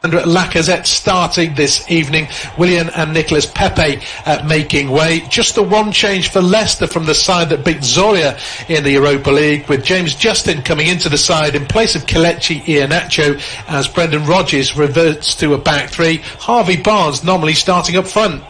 Lacazette starting this evening, Willian and Nicolas Pepe making way. Just the one change for Leicester from the side that beat Zorya in the Europa League, with James Justin coming into the side in place of Kelechi Iheanacho as Brendan Rodgers reverts to a back three. Harvey Barnes nominally starting up front.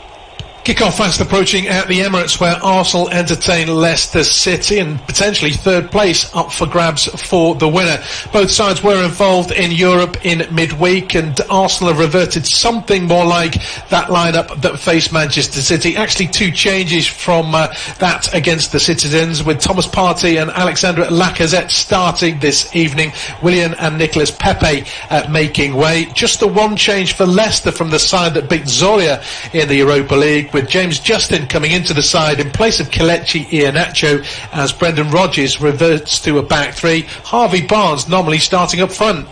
Kick-off fast approaching at the Emirates, where Arsenal entertain Leicester City, and potentially third place up for grabs for the winner. Both sides were involved in Europe in midweek, and Arsenal have reverted something more like that lineup that faced Manchester City. Actually, two changes from that against the Citizens, with Thomas Partey and Alexandre Lacazette starting this evening, Willian and Nicolas Pepe making way. Just the one change for Leicester from the side that beat Zorya in the Europa League, with James Justin coming into the side in place of Kelechi Iheanacho as Brendan Rodgers reverts to a back three. Harvey Barnes nominally starting up front.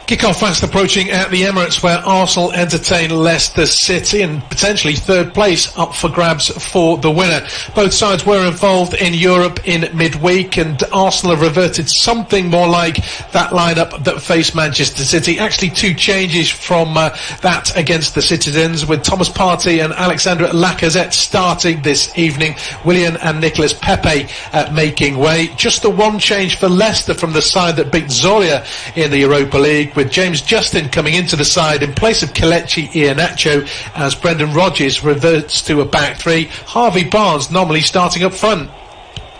Kick-off fast approaching at the Emirates, where Arsenal entertain Leicester City, and potentially third place up for grabs for the winner. Both sides were involved in Europe in midweek, and Arsenal have reverted something more like that lineup that faced Manchester City. Actually, two changes from that against the Citizens, with Thomas Partey and Alexandre Lacazette starting this evening, Willian and Nicolas Pepe making way. Just the one change for Leicester from the side that beat Zorya in the Europa League, with James Justin coming into the side in place of Kelechi Iheanacho as Brendan Rodgers reverts to a back three. Harvey Barnes nominally starting up front.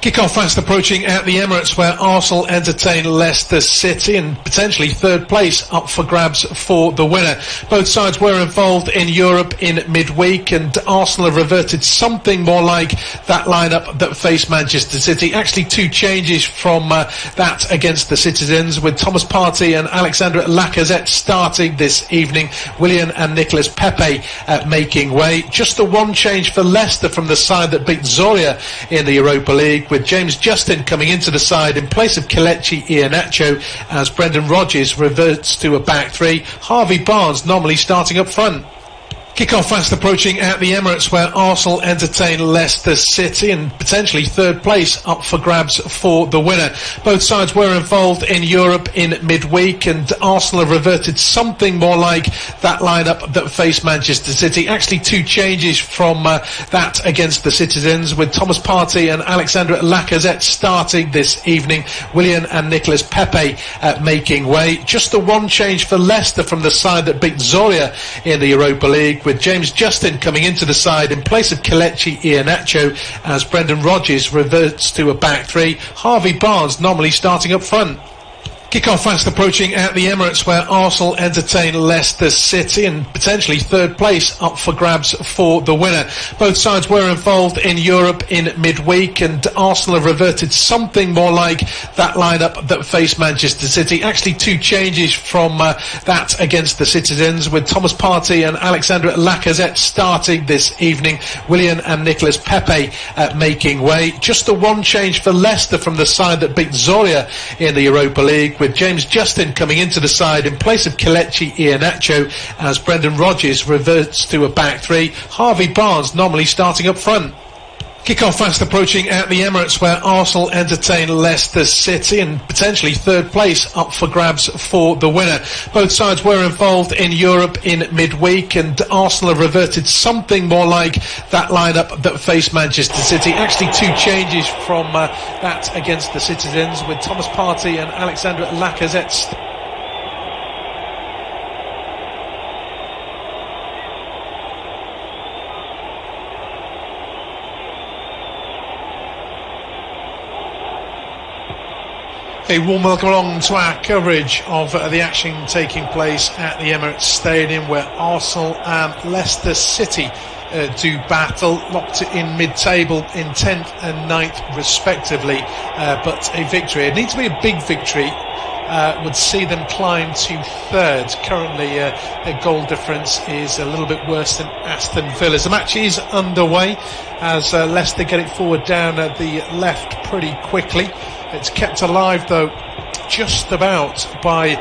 Kick-off fast approaching at the Emirates, where Arsenal entertain Leicester City, and potentially third place up for grabs for the winner. Both sides were involved in Europe in midweek, and Arsenal have reverted something more like that lineup that faced Manchester City. Actually, two changes from that against the Citizens, with Thomas Partey and Alexandre Lacazette starting this evening, Willian and Nicolas Pepe making way. Just the one change for Leicester from the side that beat Zorya in the Europa League, with James Justin coming into the side in place of Kelechi Iheanacho as Brendan Rodgers reverts to a back three. Harvey Barnes nominally starting up front. Kick-off fast approaching at the Emirates, where Arsenal entertain Leicester City, and potentially third place up for grabs for the winner. Both sides were involved in Europe in midweek, and Arsenal have reverted something more like that lineup that faced Manchester City. Actually, two changes from that against the Citizens, with Thomas Partey and Alexandre Lacazette starting this evening, Willian and Nicolas Pepe making way. Just the one change for Leicester from the side that beat Zorya in the Europa League, with James Justin coming into the side in place of Kelechi Iheanacho as Brendan Rodgers reverts to a back three. Harvey Barnes nominally starting up front. Kick-off fast approaching at the Emirates, where Arsenal entertain Leicester City, and potentially third place up for grabs for the winner. Both sides were involved in Europe in midweek, and Arsenal have reverted something more like that lineup that faced Manchester City. Actually, two changes from that against the Citizens, with Thomas Partey and Alexandre Lacazette starting this evening, Willian and Nicolas Pepe making way. Just the one change for Leicester from the side that beat Zorya in the Europa League, with James Justin coming into the side in place of Kelechi Iheanacho as Brendan Rodgers reverts to a back three. Harvey Barnes nominally starting up front. Kick-off fast approaching at the Emirates, where Arsenal entertain Leicester City, and potentially third place up for grabs for the winner. Both sides were involved in Europe in midweek, and Arsenal have reverted something more like that lineup that faced Manchester City. Actually, two changes from that against the Citizens, with Thomas Partey and Alexandre Lacazette A warm welcome along to our coverage of the action taking place at the Emirates Stadium, where Arsenal and Leicester City do battle, locked in mid-table in 10th and 9th respectively, but a victory, it needs to be a big victory, would see them climb to third. Currently their goal difference is a little bit worse than Aston Villa's. The match is underway as Leicester get it forward down at the left pretty quickly. It's kept alive though just about by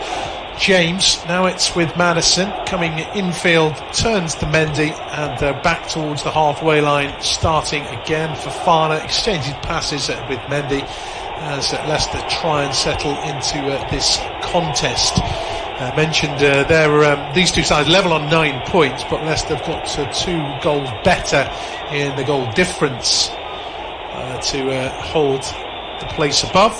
James. Now it's with Maddison coming infield, turns to Mendy and back towards the halfway line, starting again. Fofana exchanges passes with Mendy as Leicester try and settle into this contest. mentioned these two sides level on 9 points, but Leicester have got 2 goals better in the goal difference to hold the place above.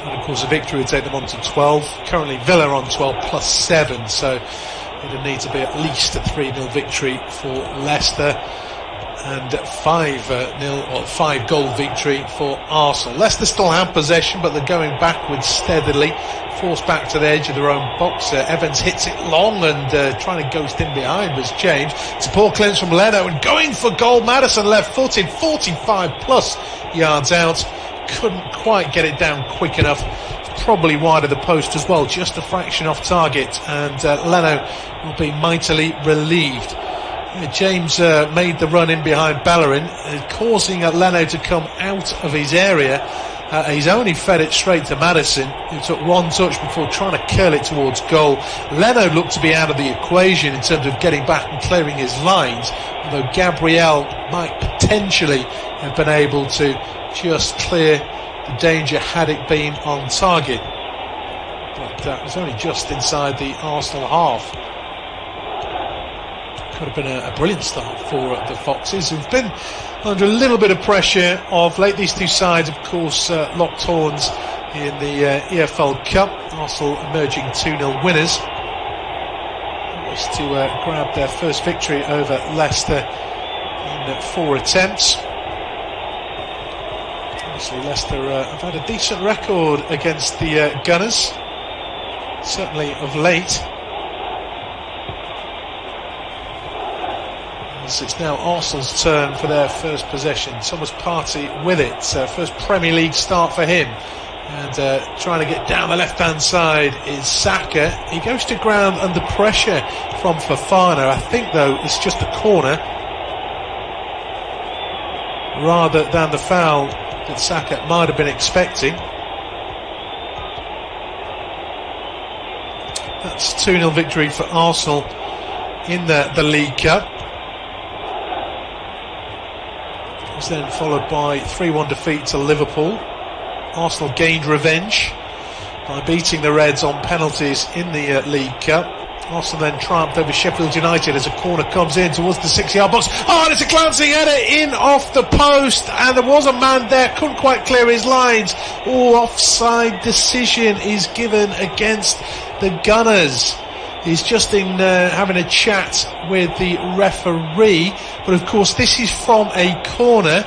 And of course a victory would take them on to 12. Currently Villa on 12 plus 7, so it would need to be at least a 3-0 victory for Leicester and 5-0 or 5-goal victory for Arsenal. Leicester still have possession, but they're going backwards steadily, forced back to the edge of their own box. Evans hits it long and trying to ghost in behind was James. It's a poor clearance from Leno and going for goal. Maddison left-footed, 45 plus yards out. Couldn't quite get it down quick enough. Probably wide of the post as well, just a fraction off target, and Leno will be mightily relieved. James made the run in behind Bellerin, causing Leno to come out of his area. He's only fed it straight to Maddison, who took one touch before trying to curl it towards goal. Leno looked to be out of the equation in terms of getting back and clearing his lines, although Gabriel might potentially have been able to just clear the danger had it been on target. But that was only just inside the Arsenal half. Could have been a brilliant start for the Foxes, who've been under a little bit of pressure of late. These two sides, of course, locked horns in the EFL Cup. Arsenal emerging 2-0 winners. Was to grab their first victory over Leicester in 4 attempts. Obviously, Leicester have had a decent record against the Gunners, certainly of late. It's now Arsenal's turn for their first possession. Thomas Partey with it. First Premier League start for him. And trying to get down the left-hand side is Saka. He goes to ground under pressure from Fofana. I think, though, it's just a corner rather than the foul that Saka might have been expecting. That's 2-0 victory for Arsenal in the League Cup. It was then followed by 3-1 defeat to Liverpool. Arsenal gained revenge by beating the Reds on penalties in the League Cup. Arsenal then triumphed over Sheffield United as a corner comes in towards the 6-yard box. Oh, and it's a glancing header in off the post, and there was a man there, couldn't quite clear his lines. Oh, offside decision is given against the Gunners. He's just in having a chat with the referee, but of course this is from a corner.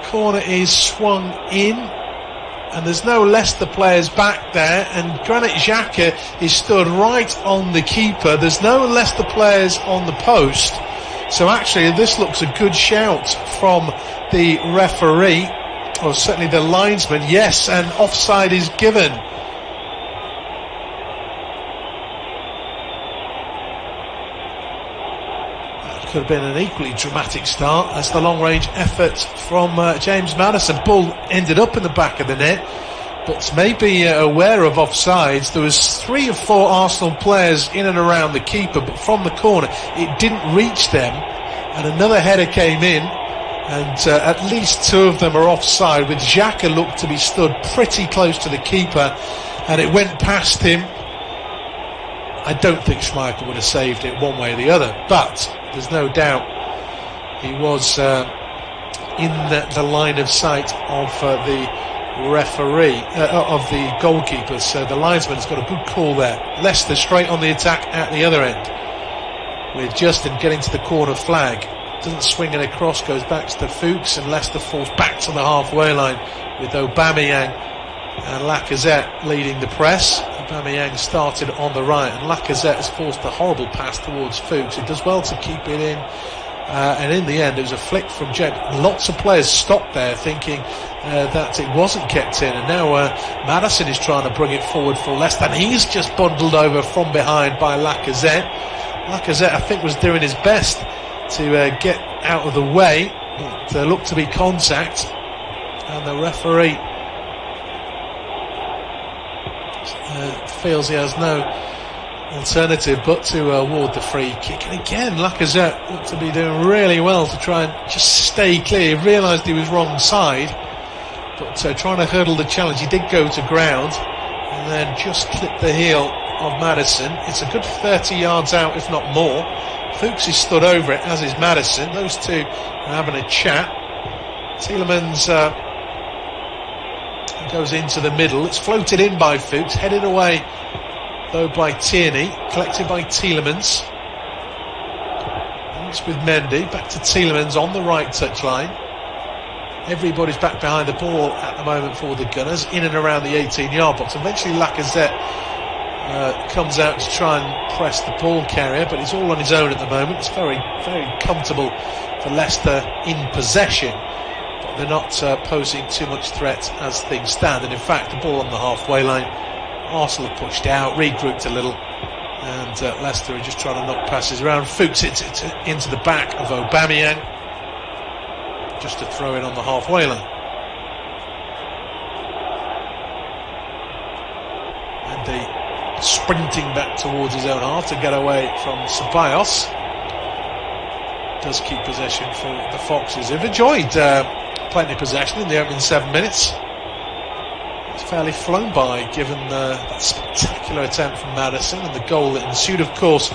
Corner is swung in, and there's no Leicester players back there, and Granit Xhaka is stood right on the keeper. There's no Leicester players on the post, so actually this looks a good shout from the referee, or certainly the linesman. Yes, and offside is given. Could have been an equally dramatic start as the long-range effort from James Maddison. Ball ended up in the back of the net, but maybe aware of offsides. There was 3 or 4 Arsenal players in and around the keeper, but from the corner it didn't reach them, and another header came in, and at least 2 of them are offside, with Xhaka looked to be stood pretty close to the keeper, and it went past him. I don't think Schmeichel would have saved it one way or the other, but there's no doubt he was in the line of sight of the referee, of the goalkeeper. So the linesman's got a good call there. Leicester straight on the attack at the other end, with Justin getting to the corner flag. Doesn't swing it across, goes back to Fuchs, and Leicester falls back to the halfway line with Aubameyang and Lacazette leading the press. Aubameyang started on the right, and Lacazette has forced a horrible pass towards Fuchs. He does well to keep it in, and in the end it was a flick from Jed. Lots of players stopped there thinking that it wasn't kept in, and now Maddison is trying to bring it forward for Leicester, and he's just bundled over from behind by Lacazette. Lacazette, I think, was doing his best to get out of the way, but there looked to be contact, and the referee feels he has no alternative but to award the free kick. And again, Lacazette looked to be doing really well to try and just stay clear. He realised he was wrong side, but trying to hurdle the challenge. He did go to ground, and and then just clip the heel of Maddison. It's a good 30 yards out, if not more. Fuchs is stood over it, as is Maddison. Those two are having a chat. Tielemans goes into the middle. It's floated in by Fuchs, headed away though by Tierney, collected by Tielemans. It's with Mendy, back to Tielemans on the right touchline. Everybody's back behind the ball at the moment for the Gunners, in and around the 18-yard box. Eventually Lacazette comes out to try and press the ball carrier, but he's all on his own at the moment. It's very, very comfortable for Leicester in possession, but they're not posing too much threat as things stand. And in fact, the ball on the halfway line, Arsenal have pushed out, regrouped a little, and Leicester are just trying to knock passes around. Fuchs hits it into the back of Aubameyang, just to throw in on the halfway line. Mendy sprinting back towards his own half to get away from Ceballos. Does keep possession for the Foxes. They've enjoyed plenty of possession in the opening 7 minutes. It's fairly flown by, given that spectacular attempt from Maddison and the goal that ensued. Of course,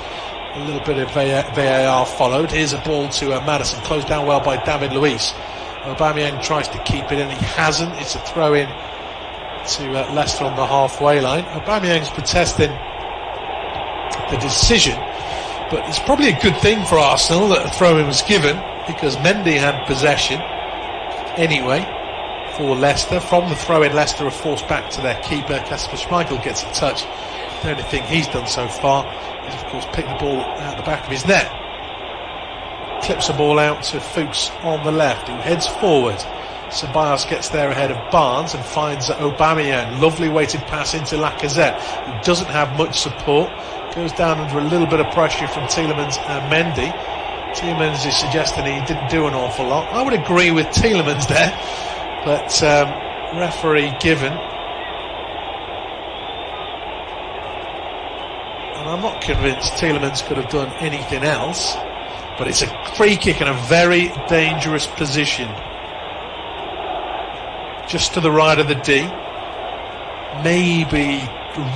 a little bit of VAR followed. Here's a ball to Maddison, closed down well by David Luiz. Aubameyang tries to keep it in, he hasn't. It's a throw in to Leicester on the halfway line. Aubameyang's protesting the decision, but it's probably a good thing for Arsenal that a throw in was given, because Mendy had possession anyway for Leicester. From the throw in, Leicester are forced back to their keeper. Kasper Schmeichel gets a touch. The only thing he's done so far is, of course, pick the ball out the back of his net. Clips the ball out to Fuchs on the left, who heads forward. Ceballos gets there ahead of Barnes and finds Aubameyang. Lovely weighted pass into Lacazette, who doesn't have much support. Goes down under a little bit of pressure from Tielemans and Mendy. Tielemans is suggesting he didn't do an awful lot. I would agree with Tielemans there, but referee given. And I'm not convinced Tielemans could have done anything else, but it's a free kick in a very dangerous position. Just to the right of the D, maybe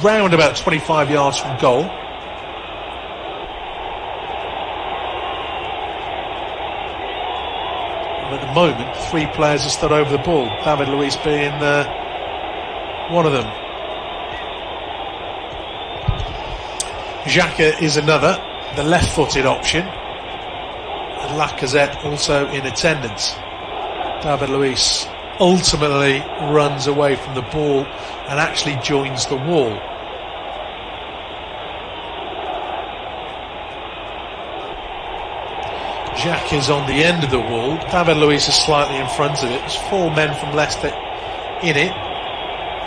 round about 25 yards from goal. And at the moment, 3 players are stood over the ball, David Luiz being one of them. Xhaka is another, the left-footed option, and Lacazette also in attendance. David Luiz ultimately runs away from the ball and actually joins the wall. Xhaka is on the end of the wall. David Luiz is slightly in front of it. There's 4 men from Leicester in it.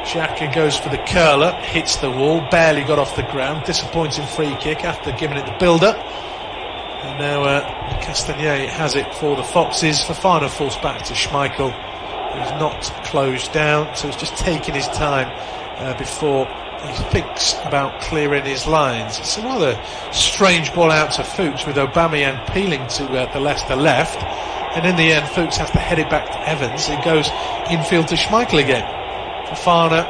Xhaka goes for the curler, hits the wall, barely got off the ground. Disappointing free kick after giving it the build-up. And now Castagnier has it for the Foxes. Fofana falls back to Schmeichel, who's not closed down, so he's just taking his time before he thinks about clearing his lines. It's a rather strange ball out to Fuchs, with Aubameyang peeling to the Leicester left, and in the end Fuchs has to head it back to Evans. It goes infield to Schmeichel again. Fofana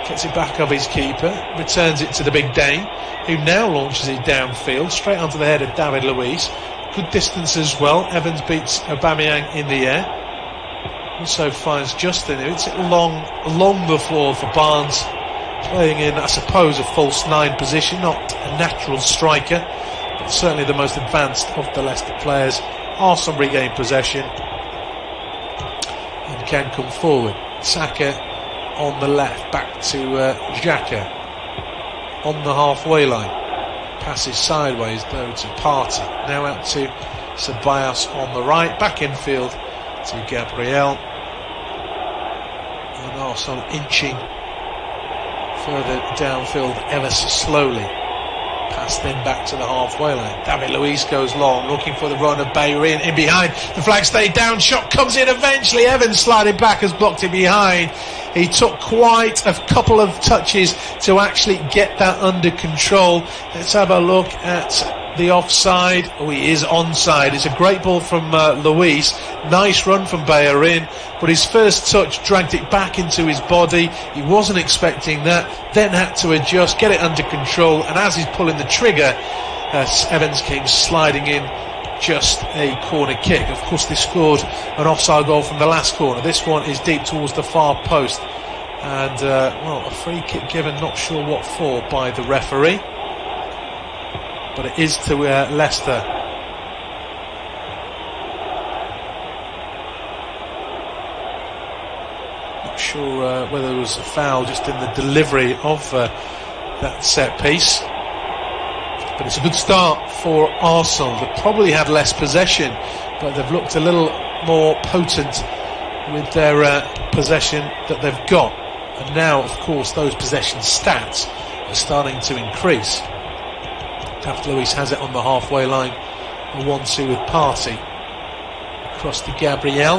gets it back of his keeper, returns it to the big Dane, who now launches it downfield, straight onto the head of David Luiz. Good distance as well. Evans beats Aubameyang in the air. Also finds Justin, who hits it along the floor for Barnes, playing in, I suppose, a false 9 position, not a natural striker, but certainly the most advanced of the Leicester players. Arsenal regain possession and can come forward. Saka on the left, back to Xhaka on the halfway line. Passes sideways though to Partey. Now out to Ceballos on the right, back infield to Gabriel. And Arsenal inching further downfield ever so slowly. Pass then back to the halfway line. David Luiz goes long, looking for the run of Bayern in behind. The flag stayed down, shot comes in eventually. Evans sliding back has blocked it behind. He took quite a couple of touches to actually get that under control. Let's have a look at the offside? Oh, he is onside. It's a great ball from Luis. Nice run from Bellerin, but his first touch dragged it back into his body. He wasn't expecting that, then had to adjust, get it under control, and as he's pulling the trigger, Evans came sliding in. Just a corner kick. Of course, they scored an offside goal from the last corner. This one is deep towards the far post. And, well, a free kick given, not sure what for, by the referee. But it is to Leicester. Not sure whether there was a foul just in the delivery of that set piece. But it's a good start for Arsenal. They've probably had less possession, but they've looked a little more potent with their possession that they've got. And now, of course, those possession stats are starting to increase. David Luiz has it on the halfway line. A 1-2 with Partey. Across to Gabriel.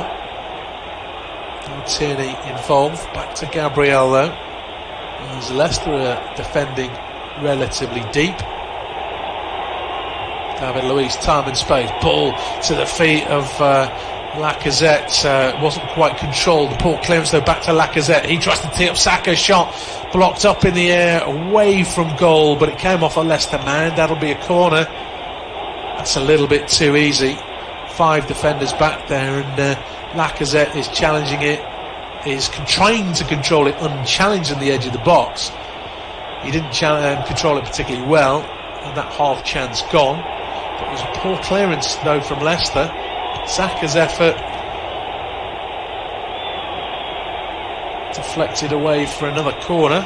No Tierney involved. Back to Gabriel though. As Leicester are defending relatively deep. David Luiz, time and space. Ball to the feet of Lacazette. Wasn't quite controlled. The poor clearance though, back to Lacazette. He tries to tee up Saka's shot. Blocked up in the air, away from goal, but it came off a Leicester man. That'll be a corner. That's a little bit too easy. 5 defenders back there, and Lacazette is challenging it. Is trying to control it unchallenged in the edge of the box. He didn't control it particularly well, and that half chance gone. But it was a poor clearance though from Leicester. Saka's effort deflected away for another corner.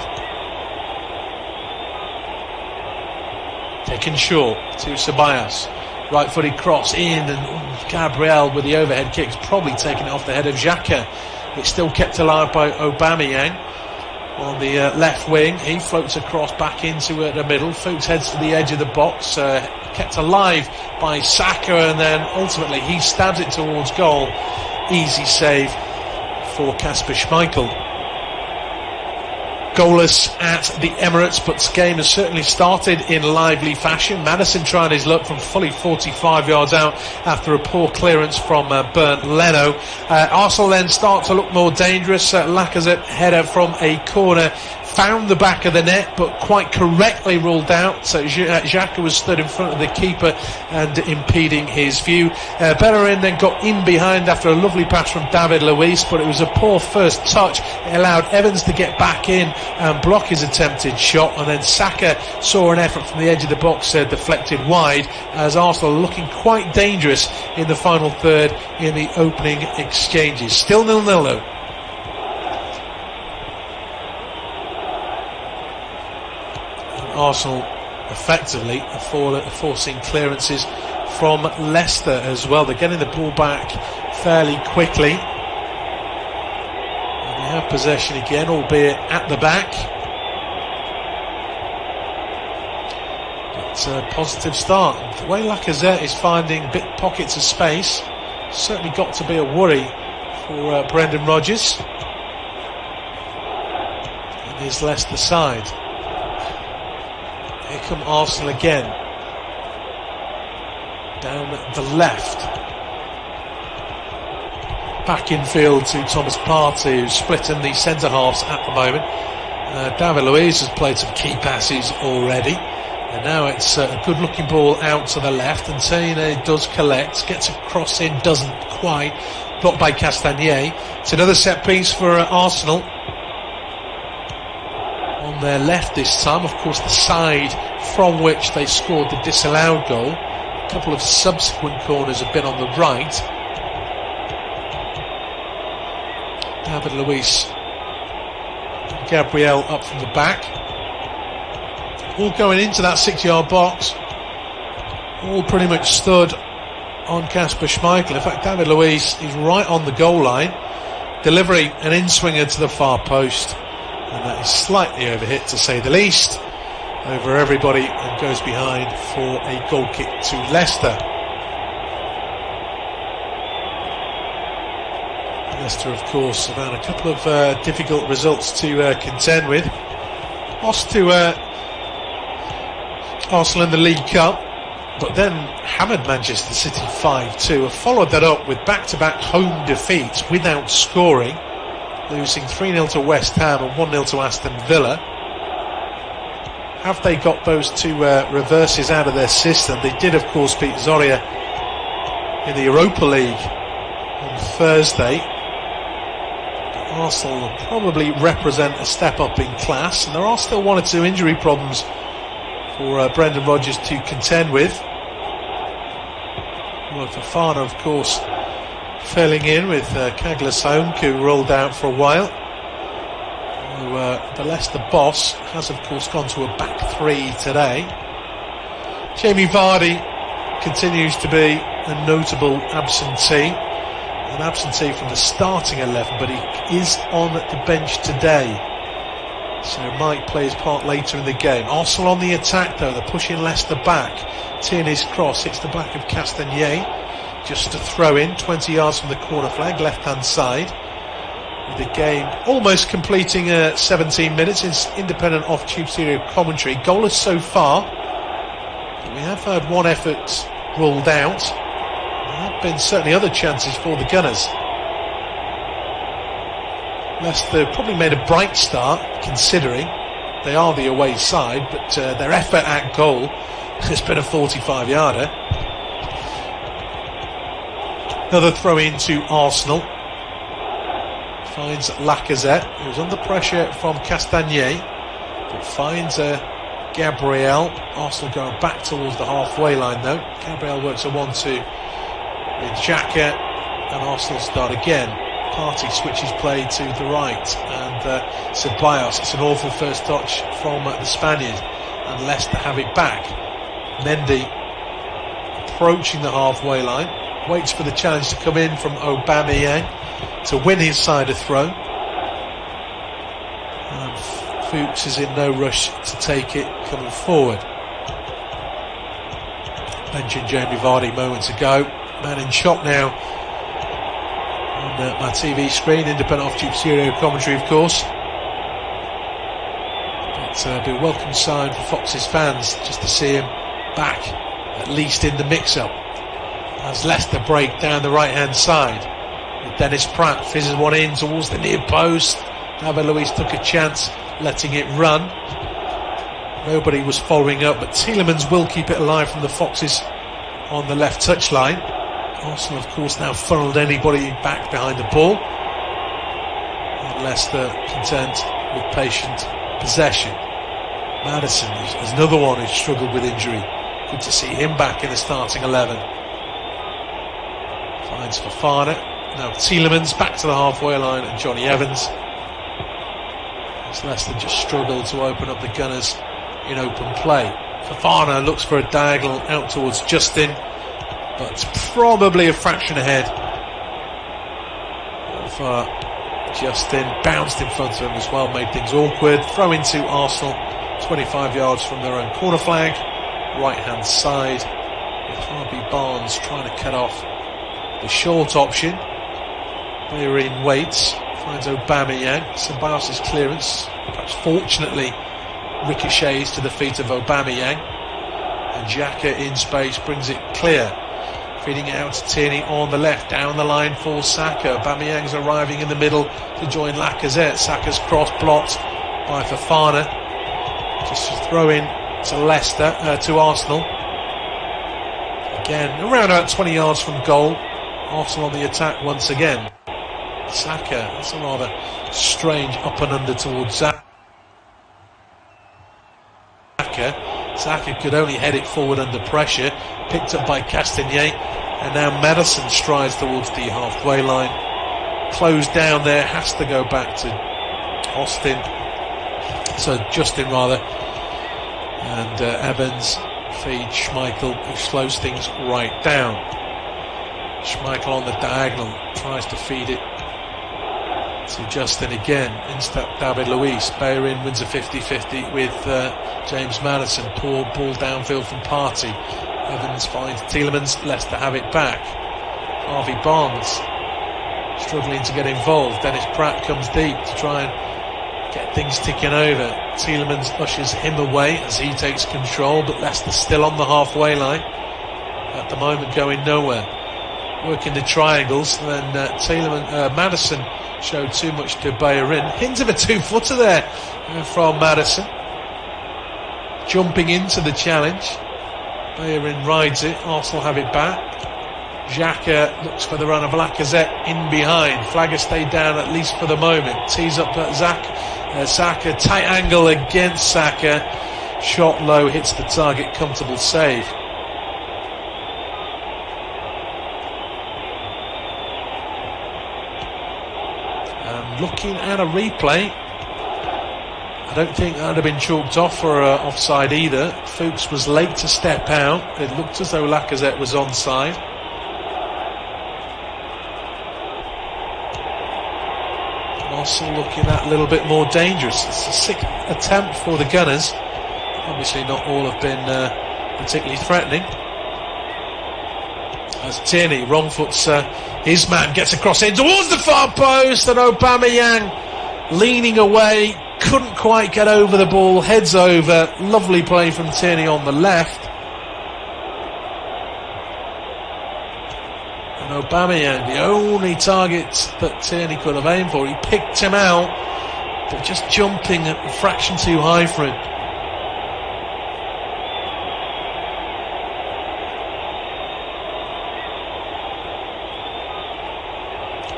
Taken short to Ceballos. Right-footed cross in, and Gabriel with the overhead kicks, probably taking it off the head of Xhaka. It's still kept alive by Aubameyang on the left wing. He floats across back into the middle. Fuchs heads to the edge of the box. Kept alive by Saka, and then ultimately he stabs it towards goal. Easy save for Kasper Schmeichel. Goalless at the Emirates, but the game has certainly started in lively fashion. Maddison trying his luck from fully 45 yards out after a poor clearance from Bernd Leno. Arsenal then start to look more dangerous. Lacazette header from a corner found the back of the net, but quite correctly ruled out. So Xhaka was stood in front of the keeper and impeding his view. Bellerin then got in behind after a lovely pass from David Luiz, but it was a poor first touch. It allowed Evans to get back in and block his attempted shot, and then Saka saw an effort from the edge of the box deflected wide, as Arsenal looking quite dangerous in the final third in the opening exchanges. Still 0-0 though. Arsenal effectively forcing clearances from Leicester as well. They're getting the ball back fairly quickly. And they have possession again, albeit at the back. It's a positive start. The way Lacazette is finding big pockets of space, certainly got to be a worry for Brendan Rodgers and his Leicester side. Here come Arsenal again. Down the left. Back in field to Thomas Partey, who's splitting the centre halves at the moment. David Luiz has played some key passes already. And now it's a good looking ball out to the left. And Tierney does collect. Gets a cross in, doesn't quite. Blocked by Castagnier. It's another set piece for Arsenal. On their left this time, of course, the side from which they scored the disallowed goal. A couple of subsequent corners have been on the right. David Luiz and Gabriel up from the back. All going into that 6-yard box. All pretty much stood on Kasper Schmeichel. In fact, David Luiz is right on the goal line. Delivery, an in-swinger to the far post. And that is slightly overhit, to say the least, over everybody, and goes behind for a goal kick to Leicester. Leicester, of course, have had a couple of difficult results to contend with. Lost to Arsenal in the League Cup, but then hammered Manchester City 5-2, have followed that up with back-to-back home defeats without scoring, losing 3-0 to West Ham and 1-0 to Aston Villa. Have they got those two reverses out of their system? They did, of course, beat Zorya in the Europa League on Thursday. But Arsenal will probably represent a step up in class, and there are still one or two injury problems for Brendan Rodgers to contend with. Well, Fofana, of course, filling in with Kaglasonk, who rolled out for a while. The Leicester boss has, of course, gone to a back three today. Jamie Vardy continues to be a notable absentee. An absentee from the starting 11, but he is on the bench today, so might play his part later in the game. Arsenal on the attack, though. They're pushing Leicester back. Tierney's cross hits the back of Castagnet. Just a throw in, 20 yards from the corner flag, left-hand side. With the game almost completing 17 minutes. It's independent off-tube stereo commentary. Goalless so far. We have had one effort ruled out. There have been certainly other chances for the Gunners. Leicester probably made a bright start, considering they are the away side, but their effort at goal has been a 45-yarder. Another throw in to Arsenal. Finds Lacazette, who's under pressure from Castagnet, but finds Gabriel. Arsenal going back towards the halfway line, though. Gabriel works a 1-2 with Xhaka, and Arsenal start again. Partey switches play to the right, and Ceballos. It's an awful first touch from the Spaniard, and Leicester have it back. Mendy approaching the halfway line, waits for the challenge to come in from Aubameyang to win his side a throw, and Fuchs is in no rush to take it coming forward. Mentioned Jamie Vardy moments ago. Man in shot now on my TV screen, independent off-tube stereo commentary, of course. But it'll be a welcome sign for Fox's fans just to see him back, at least in the mix-up, as Leicester break down the right-hand side. With Dennis Pratt fizzes one in towards the near post. David Luiz took a chance, letting it run. Nobody was following up, but Tielemans will keep it alive from the Foxes on the left touchline. Arsenal, of course, now funneled anybody back behind the ball. And Leicester content with patient possession. Maddison is another one who struggled with injury. Good to see him back in the starting 11. Finds Fofana. Now Tielemans back to the halfway line, and Johnny Evans. As Leicester just struggled to open up the Gunners in open play. Fofana looks for a diagonal out towards Justin, but probably a fraction ahead of Justin. Bounced in front of him as well, made things awkward. Throw into Arsenal, 25 yards from their own corner flag, right hand side, with Harvey Barnes trying to cut off the short option. Bayern waits, finds Aubameyang. Ceballos' clearance, perhaps fortunately, ricochets to the feet of Aubameyang, and Xhaka in space brings it clear. Feeding it out to Tierney on the left, down the line for Saka. Aubameyang's arriving in the middle to join Lacazette. Saka's cross blocked by Fofana. Just a throw in to Leicester, to Arsenal. Again, around about 20 yards from goal. Arsenal on the attack once again. Saka, that's a rather strange up and under towards Saka. Saka could only head it forward under pressure. Picked up by Castagnet, and now Maddison strides towards the halfway line. Closed down there, has to go back to Justin rather. And Evans feeds Schmeichel, who slows things right down. Schmeichel on the diagonal, tries to feed it to Justin again. In step David Luiz. Bayern wins a 50-50 with James Maddison. Poor ball downfield from Partey. Evans finds Tielemans. Leicester have it back. Harvey Barnes struggling to get involved. Dennis Pratt comes deep to try and get things ticking over. Tielemans ushers him away as he takes control, but Leicester still on the halfway line. at the moment going nowhere. Working the triangles, then Maddison showed too much to Bellerin. Hint of a two-footer there from Maddison. Jumping into the challenge. Bellerin rides it, Arsenal have it back. Xhaka looks for the run of Lacazette in behind. Flagger stayed down at least for the moment. Tees up Saka, tight angle against Saka. Shot low, hits the target, comfortable save. And looking at a replay, I don't think that would have been chalked off for offside either. Fuchs was late to step out. It looked as though Lacazette was onside. Also looking at a little bit more dangerous. It's a sixth attempt for the Gunners. Obviously not all have been particularly threatening. As Tierney wrong-foots his man, gets across in towards the far post, and Aubameyang leaning away, couldn't quite get over the ball, heads over. Lovely play from Tierney on the left. And Aubameyang, the only target that Tierney could have aimed for, he picked him out, but just jumping a fraction too high for him.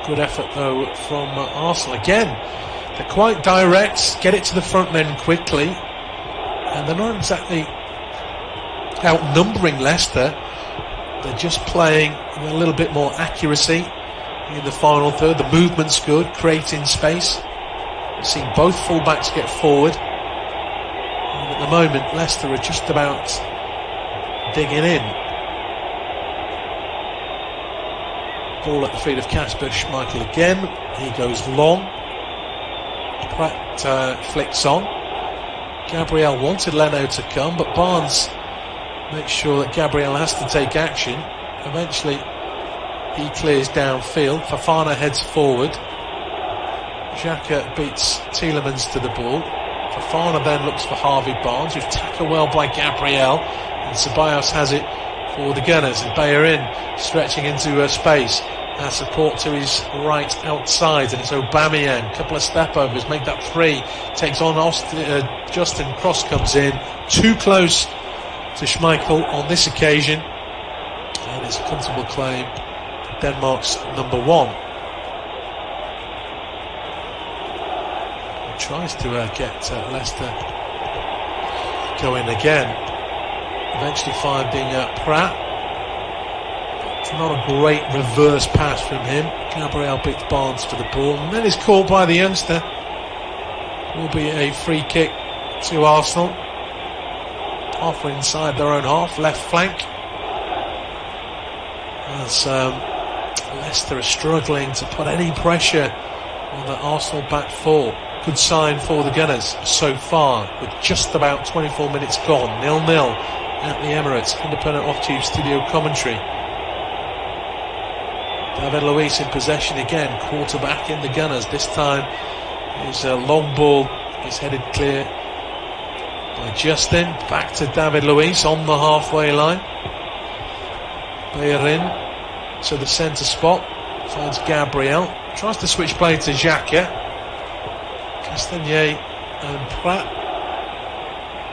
Good effort though from Arsenal. Again, they're quite direct, get it to the front men quickly, and they're not exactly outnumbering Leicester. They're just playing with a little bit more accuracy in the final third. The movement's good, creating space. We've seen both fullbacks get forward, and at the moment Leicester are just about digging in. Ball at the feet of Kasper Schmeichel again. He goes long. Pratt flicks on. Gabriel wanted Leno to come, but Barnes makes sure that Gabriel has to take action. Eventually he clears downfield. Fofana heads forward. Xhaka beats Tielemans to the ball. Fofana then looks for Harvey Barnes, who's tackled well by Gabriel, and Ceballos has it for the Gunners. And Bellerin stretching into space. Support to his right outside, and it's Aubameyang. Couple of step overs, make that three. Takes on Justin. Cross comes in. Too close to Schmeichel on this occasion. And it's a comfortable claim for Denmark's number one. He tries to get Leicester going again. Eventually finding Pratt. It's not a great reverse pass from him. Gabriel beats Barnes for the ball, and then is caught by the youngster. Will be a free kick to Arsenal. Halfway inside their own half, left flank. As Leicester are struggling to put any pressure on the Arsenal back four. Good sign for the Gunners so far, with just about 24 minutes gone. 0-0 at the Emirates. Independent Off-Tube Studio commentary. David Luiz in possession again, quarterback in the Gunners. This time his long ball is headed clear by Justin. Back to David Luiz on the halfway line. Bellerin to the centre spot, finds Gabriel, tries to switch play to Xhaka. Castagnier and Pratt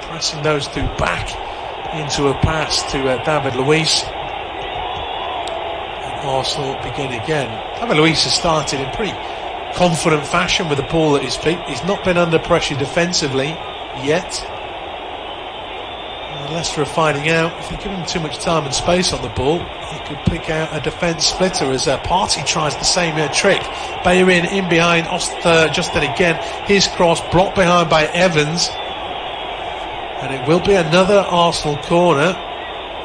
pressing those two back into a pass to David Luiz. Arsenal begin again. David Luiz has started in pretty confident fashion with the ball at his feet. He's not been under pressure defensively yet. Leicester are finding out if they give him too much time and space on the ball, he could pick out a defence splitter as Partey tries the same trick. Bellerin in behind, Justin again. His cross blocked behind by Evans. And it will be another Arsenal corner.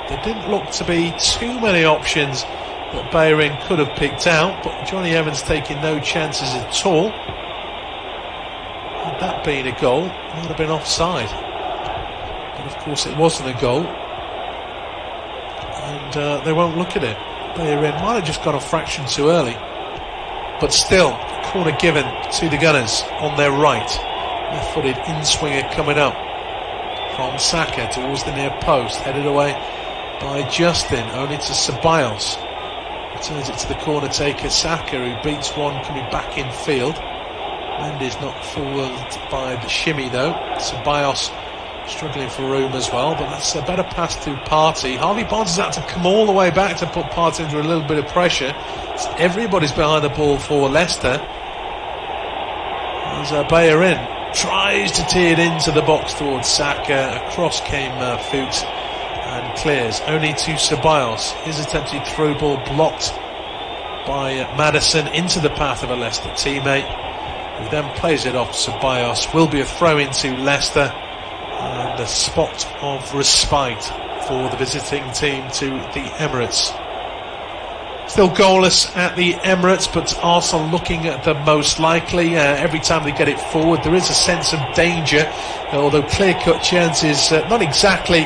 There didn't look to be too many options that Bellerin could have picked out, but Johnny Evans taking no chances at all. Had that been a goal, it would have been offside. But of course it wasn't a goal, and they won't look at it. Bellerin might have just gone a fraction too early, but still, corner given to the Gunners on their right. Left-footed in-swinger coming up from Saka towards the near post, headed away by Justin, only to Ceballos. Returns it to the corner taker Saka, who beats one coming back in field. Mendy's not fooled by the shimmy though. Ceballos struggling for room as well, but that's a better pass to Partey. Harvey Barnes has had to come all the way back to put Partey under a little bit of pressure. So everybody's behind the ball for Leicester. As Bellerin tries to tee it into the box towards Saka. Across came Fuchs and clears. Only to Ceballos. His attempted through ball blocked by Maddison into the path of a Leicester teammate, who then plays it off Ceballos. Will be a throw into Leicester. And a spot of respite for the visiting team to the Emirates. Still goalless at the Emirates, but Arsenal looking at the most likely. Every time they get it forward, there is a sense of danger, although clear-cut chances not exactly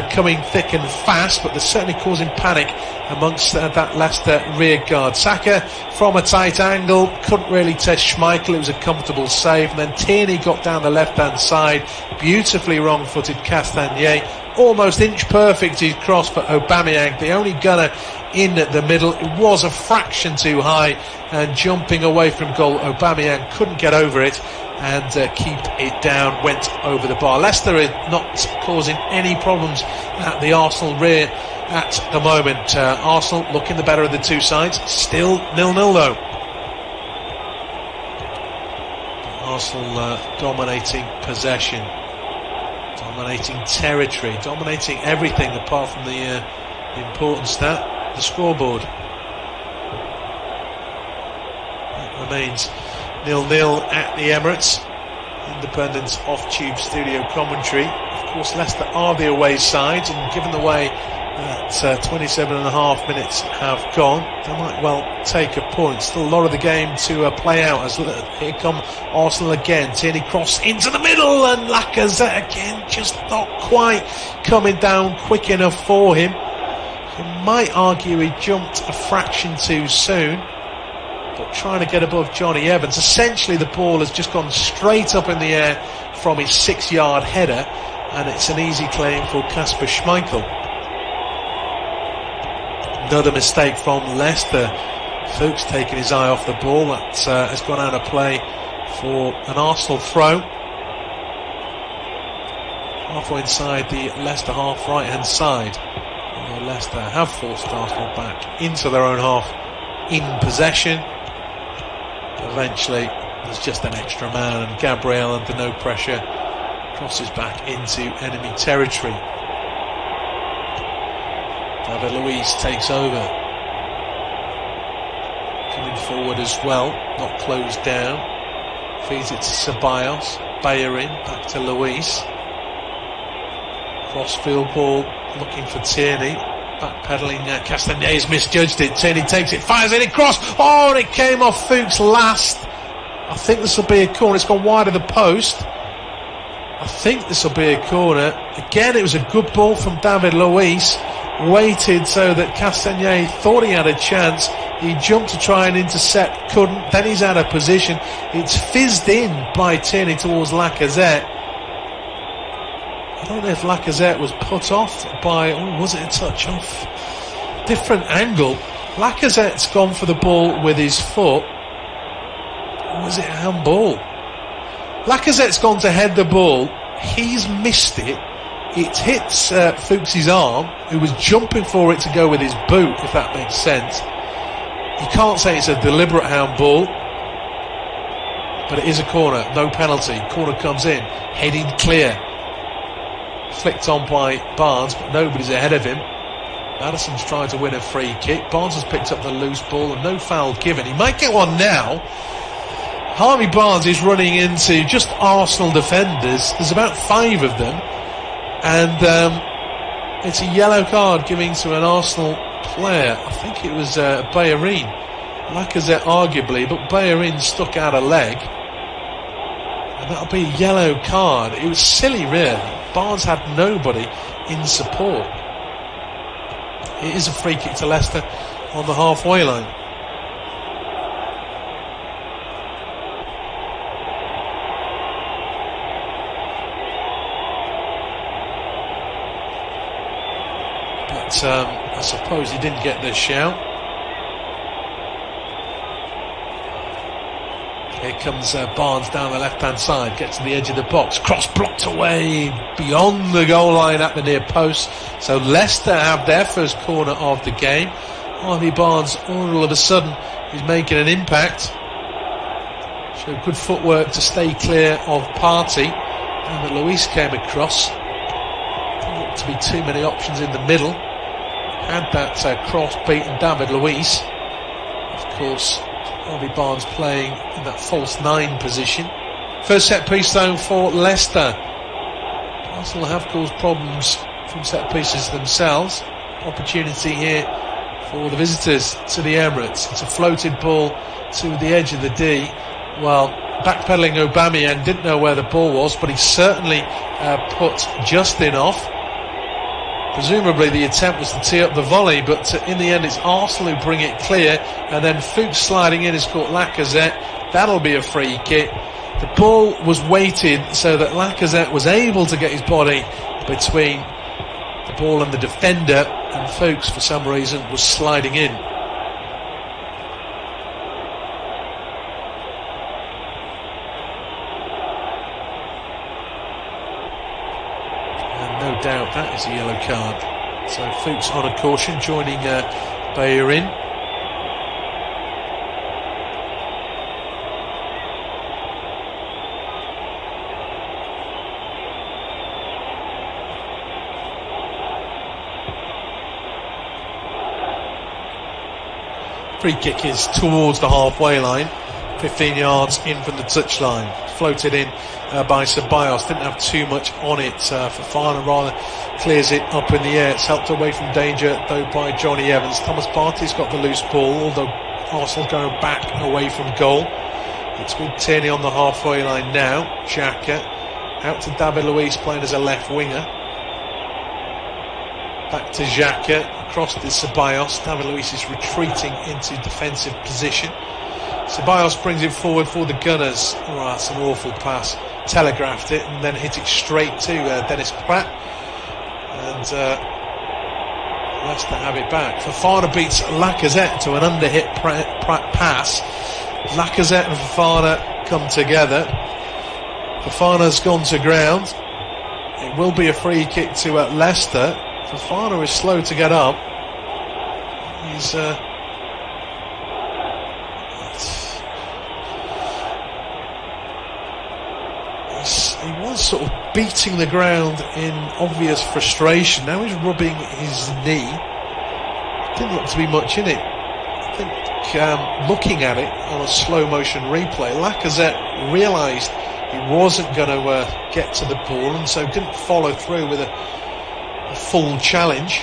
coming thick and fast, but they're certainly causing panic amongst that Leicester rear guard. Saka from a tight angle couldn't really test Schmeichel. It was a comfortable save, and then Tierney got down the left hand side, beautifully wrong-footed Castagnet, almost inch perfect his cross for Aubameyang, the only gunner in the middle. It was a fraction too high, and jumping away from goal, Aubameyang couldn't get over it and keep it down, went over the bar. Leicester is not causing any problems at the Arsenal rear at the moment. Arsenal looking the better of the two sides, still 0-0 though. Arsenal dominating possession, dominating territory, dominating everything apart from the important stat, the scoreboard. It remains 0-0 at the Emirates. Independent off-tube studio commentary. Of course, Leicester are the away side, and given the way that 27.5 minutes have gone, they might well take a point. Still a lot of the game to play out, as here come Arsenal again. Tierney cross into the middle, and Lacazette again just not quite coming down quick enough for him. You might argue he jumped a fraction too soon, but trying to get above Johnny Evans. Essentially the ball has just gone straight up in the air from his 6-yard header, and it's an easy claim for Kasper Schmeichel. Another mistake from Leicester. Fuchs taking his eye off the ball. That has gone out of play for an Arsenal throw. Halfway inside the Leicester half, right hand side. Although Leicester have forced Arsenal back into their own half in possession. Eventually there's just an extra man, and Gabriel, under no pressure, crosses back into enemy territory. David Luiz takes over, coming forward as well, not closed down, feeds it to Ceballos. Bellerin back to Luiz, cross-field ball looking for Tierney, backpedaling. Castagnet misjudged it. Tierney takes it, fires it across. Oh, and it came off Fuchs last. I think this will be a corner. It's gone wide of the post. I think this will be a corner. Again, it was a good ball from David Luiz. Waited so that Castagnet thought he had a chance. He jumped to try and intercept, couldn't. Then he's out of position. It's fizzed in by Tierney towards Lacazette. I don't know if Lacazette was put off by, or was it a touch off? Different angle. Lacazette's gone for the ball with his foot. Or was it a handball? Lacazette's gone to head the ball. He's missed it. It hits Fuchs' arm, who was jumping for it to go with his boot, if that makes sense. You can't say it's a deliberate handball, but it is a corner, no penalty. Corner comes in, heading clear. Flicked on by Barnes, but nobody's ahead of him. Maddison's trying to win a free kick. Barnes has picked up the loose ball and no foul given. He might get one now. Harvey Barnes is running into just Arsenal defenders. There's about 5 of them. And it's a yellow card giving to an Arsenal player. I think it was Bellerin. Lacazette arguably, but Bellerin stuck out a leg. And that'll be a yellow card. It was silly, really. Barnes had nobody in support. It is a free kick to Leicester on the halfway line. but I suppose he didn't get the shout. Here comes Barnes down the left-hand side, gets to the edge of the box, cross blocked away beyond the goal line at the near post. So Leicester have their first corner of the game. Harvey Barnes all of a sudden is making an impact. Showed good footwork to stay clear of Partey. And Luis came across. Didn't look to be too many options in the middle. Had that cross beaten David Luis. Of course, Harvey Barnes playing in that false 9 position. First set piece though for Leicester. Arsenal have caused problems from set pieces themselves. Opportunity here for the visitors to the Emirates. It's a floated ball to the edge of the D. Well, backpedaling Aubameyang didn't know where the ball was, but he certainly put Justin off. Presumably the attempt was to tee up the volley, but in the end it's Arsenal who bring it clear, and then Fuchs sliding in has caught Lacazette. That'll be a free kick. The ball was weighted so that Lacazette was able to get his body between the ball and the defender, and Fuchs for some reason was sliding in. No doubt that is a yellow card. So Fuchs on a caution, joining Bayer in. Free kick is towards the halfway line, 15 yards in from the touchline. Floated in by Ceballos, didn't have too much on it. Fofana rather clears it up in the air. It's helped away from danger though by Johnny Evans. Thomas Partey's got the loose ball, although Arsenal going back away from goal. It's with Tierney on the halfway line now. Xhaka out to David Luiz playing as a left winger. Back to Xhaka, across to Ceballos. David Luiz is retreating into defensive position. Ceballos brings it forward for the Gunners. Oh, that's an awful pass. Telegraphed it and then hit it straight to Dennis Pratt. And Leicester have it back. Fofana beats Lacazette to an underhit Pratt pass. Lacazette and Fofana come together. Fofana's gone to ground. It will be a free kick to Leicester. Fofana is slow to get up. He's he was sort of beating the ground in obvious frustration. Now he's rubbing his knee. Didn't look to be much in it. I think looking at it on a slow motion replay, Lacazette realised he wasn't going to get to the ball, and so didn't follow through with a full challenge.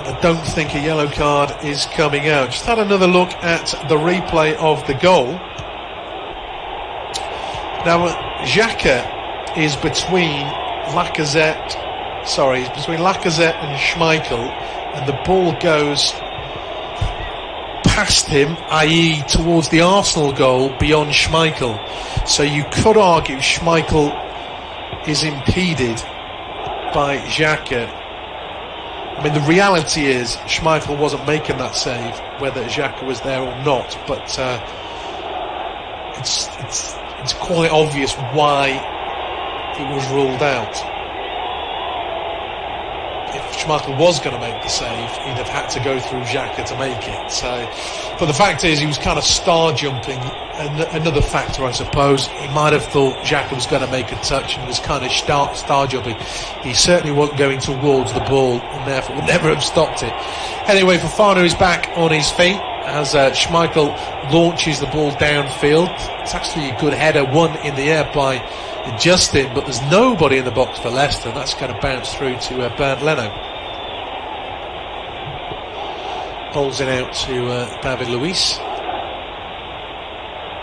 I don't think a yellow card is coming out. Just had another look at the replay of the goal. Now, Xhaka is between Lacazette and Schmeichel, and the ball goes past him, i.e. towards the Arsenal goal beyond Schmeichel. So you could argue Schmeichel is impeded by Xhaka. I mean, the reality is Schmeichel wasn't making that save, whether Xhaka was there or not, but it's quite obvious why it was ruled out. If Schmeichel was going to make the save, he'd have had to go through Xhaka to make it. So, but the fact is, he was kind of star jumping. Another factor, I suppose, he might have thought Xhaka was going to make a touch and was kind of star jumping. He certainly wasn't going towards the ball, and therefore would never have stopped it. Anyway, Fofana is back on his feet as Schmeichel launches the ball downfield. It's actually a good header, one in the air by Justin, but there's nobody in the box for Leicester. That's going to bounce through to Bernd Leno. Bowls it out to David Luiz.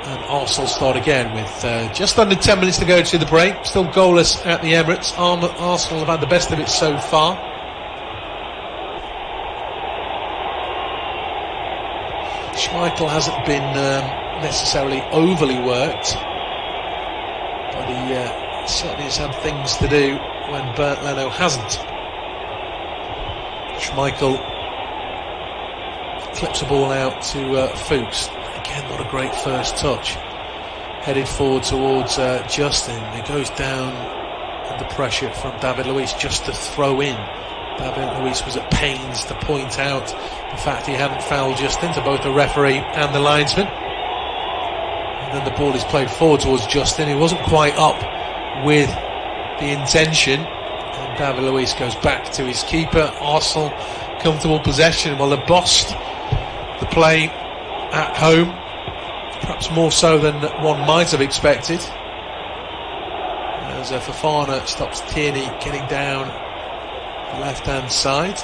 And Arsenal start again with just under 10 minutes to go to the break. Still goalless at the Emirates. Arsenal have had the best of it so far. Schmeichel hasn't been necessarily overly worked, but he certainly has had things to do when Bernd Leno hasn't. Schmeichel clips the ball out to Fuchs. Again, not a great first touch. Headed forward towards Justin. It goes down under pressure from David Luiz just to throw in. David Luiz was at pains to point out the fact he hadn't fouled Justin to both the referee and the linesman. And then the ball is played forward towards Justin. He wasn't quite up with the intention. And David Luiz goes back to his keeper. Arsenal comfortable possession. Well, they bossed the play at home, perhaps more so than one might have expected. As Fofana stops Tierney getting down the left-hand side.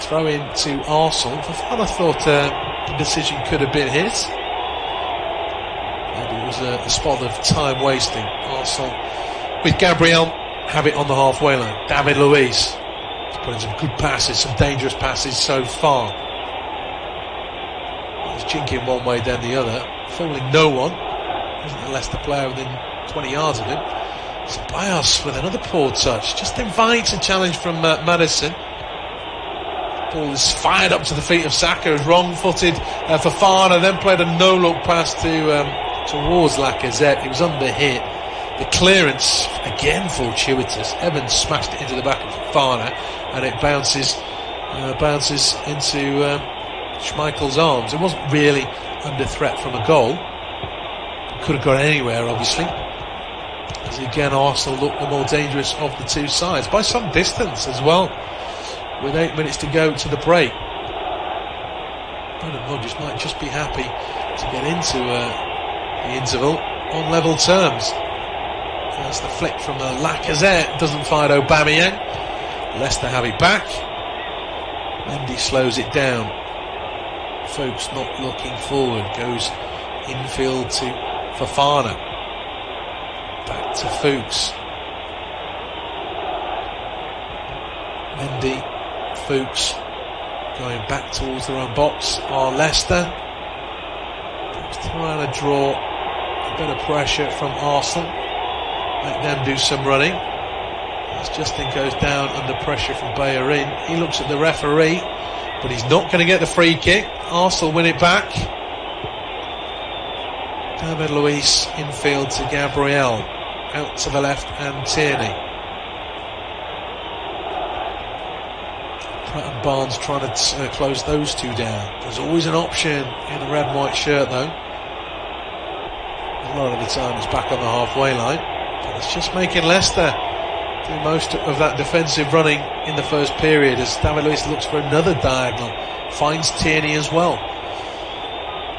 Throw in to Arsenal. Fofana thought the decision could have been his. Maybe it was a spot of time wasting. Arsenal with Gabriel have it on the halfway line. David Luiz has put in some good passes, some dangerous passes so far. He's jinking one way then the other, fooling no one. Isn't a Leicester player within 20 yards of him. Ceballos with another poor touch, just invites a challenge from Maddison. Ball is fired up to the feet of Saka, is wrong-footed. Fofana then played a no-look pass towards Lacazette. He was under hit. The clearance, again fortuitous. Evans smashed it into the back of Fofana, and it bounces into Schmeichel's arms. It wasn't really under threat from a goal. Could have gone anywhere, obviously. As again, Arsenal look the more dangerous of the two sides, by some distance as well, with 8 minutes to go to the break. Brendan Rodgers might just be happy to get into the interval on level terms. As the flick from Lacazette doesn't find Aubameyang. Leicester have it back. Mendy slows it down. Fuchs not looking forward, goes infield to Fofana. Back to Fuchs. Mendy, Fuchs going back towards their own box are Leicester. Perhaps trying to draw a bit of pressure from Arsenal. Make them do some running. As Justin goes down under pressure from Bellerin. He looks at the referee, but he's not going to get the free kick. Arsenal win it back. David Luiz infield to Gabriel. Out to the left and Tierney. Pratt and Barnes trying to close those two down. There's always an option in a red and white shirt though. A lot of the time it's back on the halfway line. But it's just making Leicester do most of that defensive running in the first period as David Luiz looks for another diagonal. Finds Tierney as well.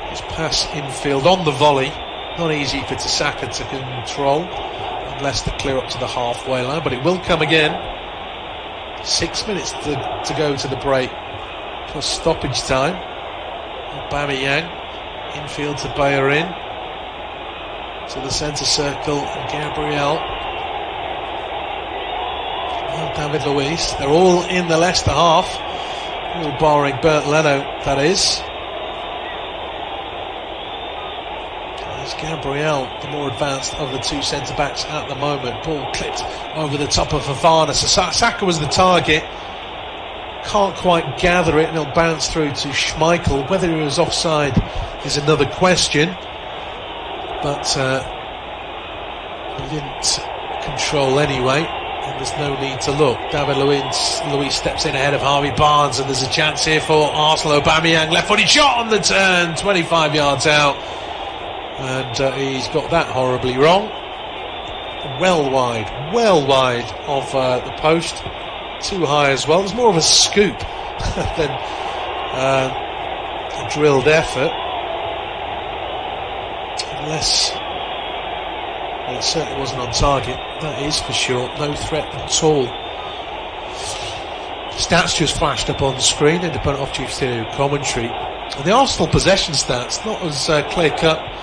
His pass infield on the volley. Not easy for Saka to control. And Leicester clear up to the halfway line, but it will come again. 6 minutes to go to the break, plus stoppage time. Aubameyang infield to Bellerin, to the centre circle, and Gabriel. Now David Luiz. They're all in the Leicester half, all barring Bernd Leno, that is. Gabriel, the more advanced of the two centre-backs at the moment. Ball clipped over the top of Fofana. So Saka was the target. Can't quite gather it, and he'll bounce through to Schmeichel. Whether he was offside is another question. But he didn't control anyway, and there's no need to look. David Luiz steps in ahead of Harvey Barnes, and there's a chance here for Arsenal. Aubameyang, left-footed shot on the turn, 25 yards out. And he's got that horribly wrong. Well wide of the post. Too high as well. There's more of a scoop than a drilled effort. Unless, well, it certainly wasn't on target. That is for sure. No threat at all. Stats just flashed up on the screen. Independent off-chief studio commentary. And the Arsenal possession stats, not as clear-cut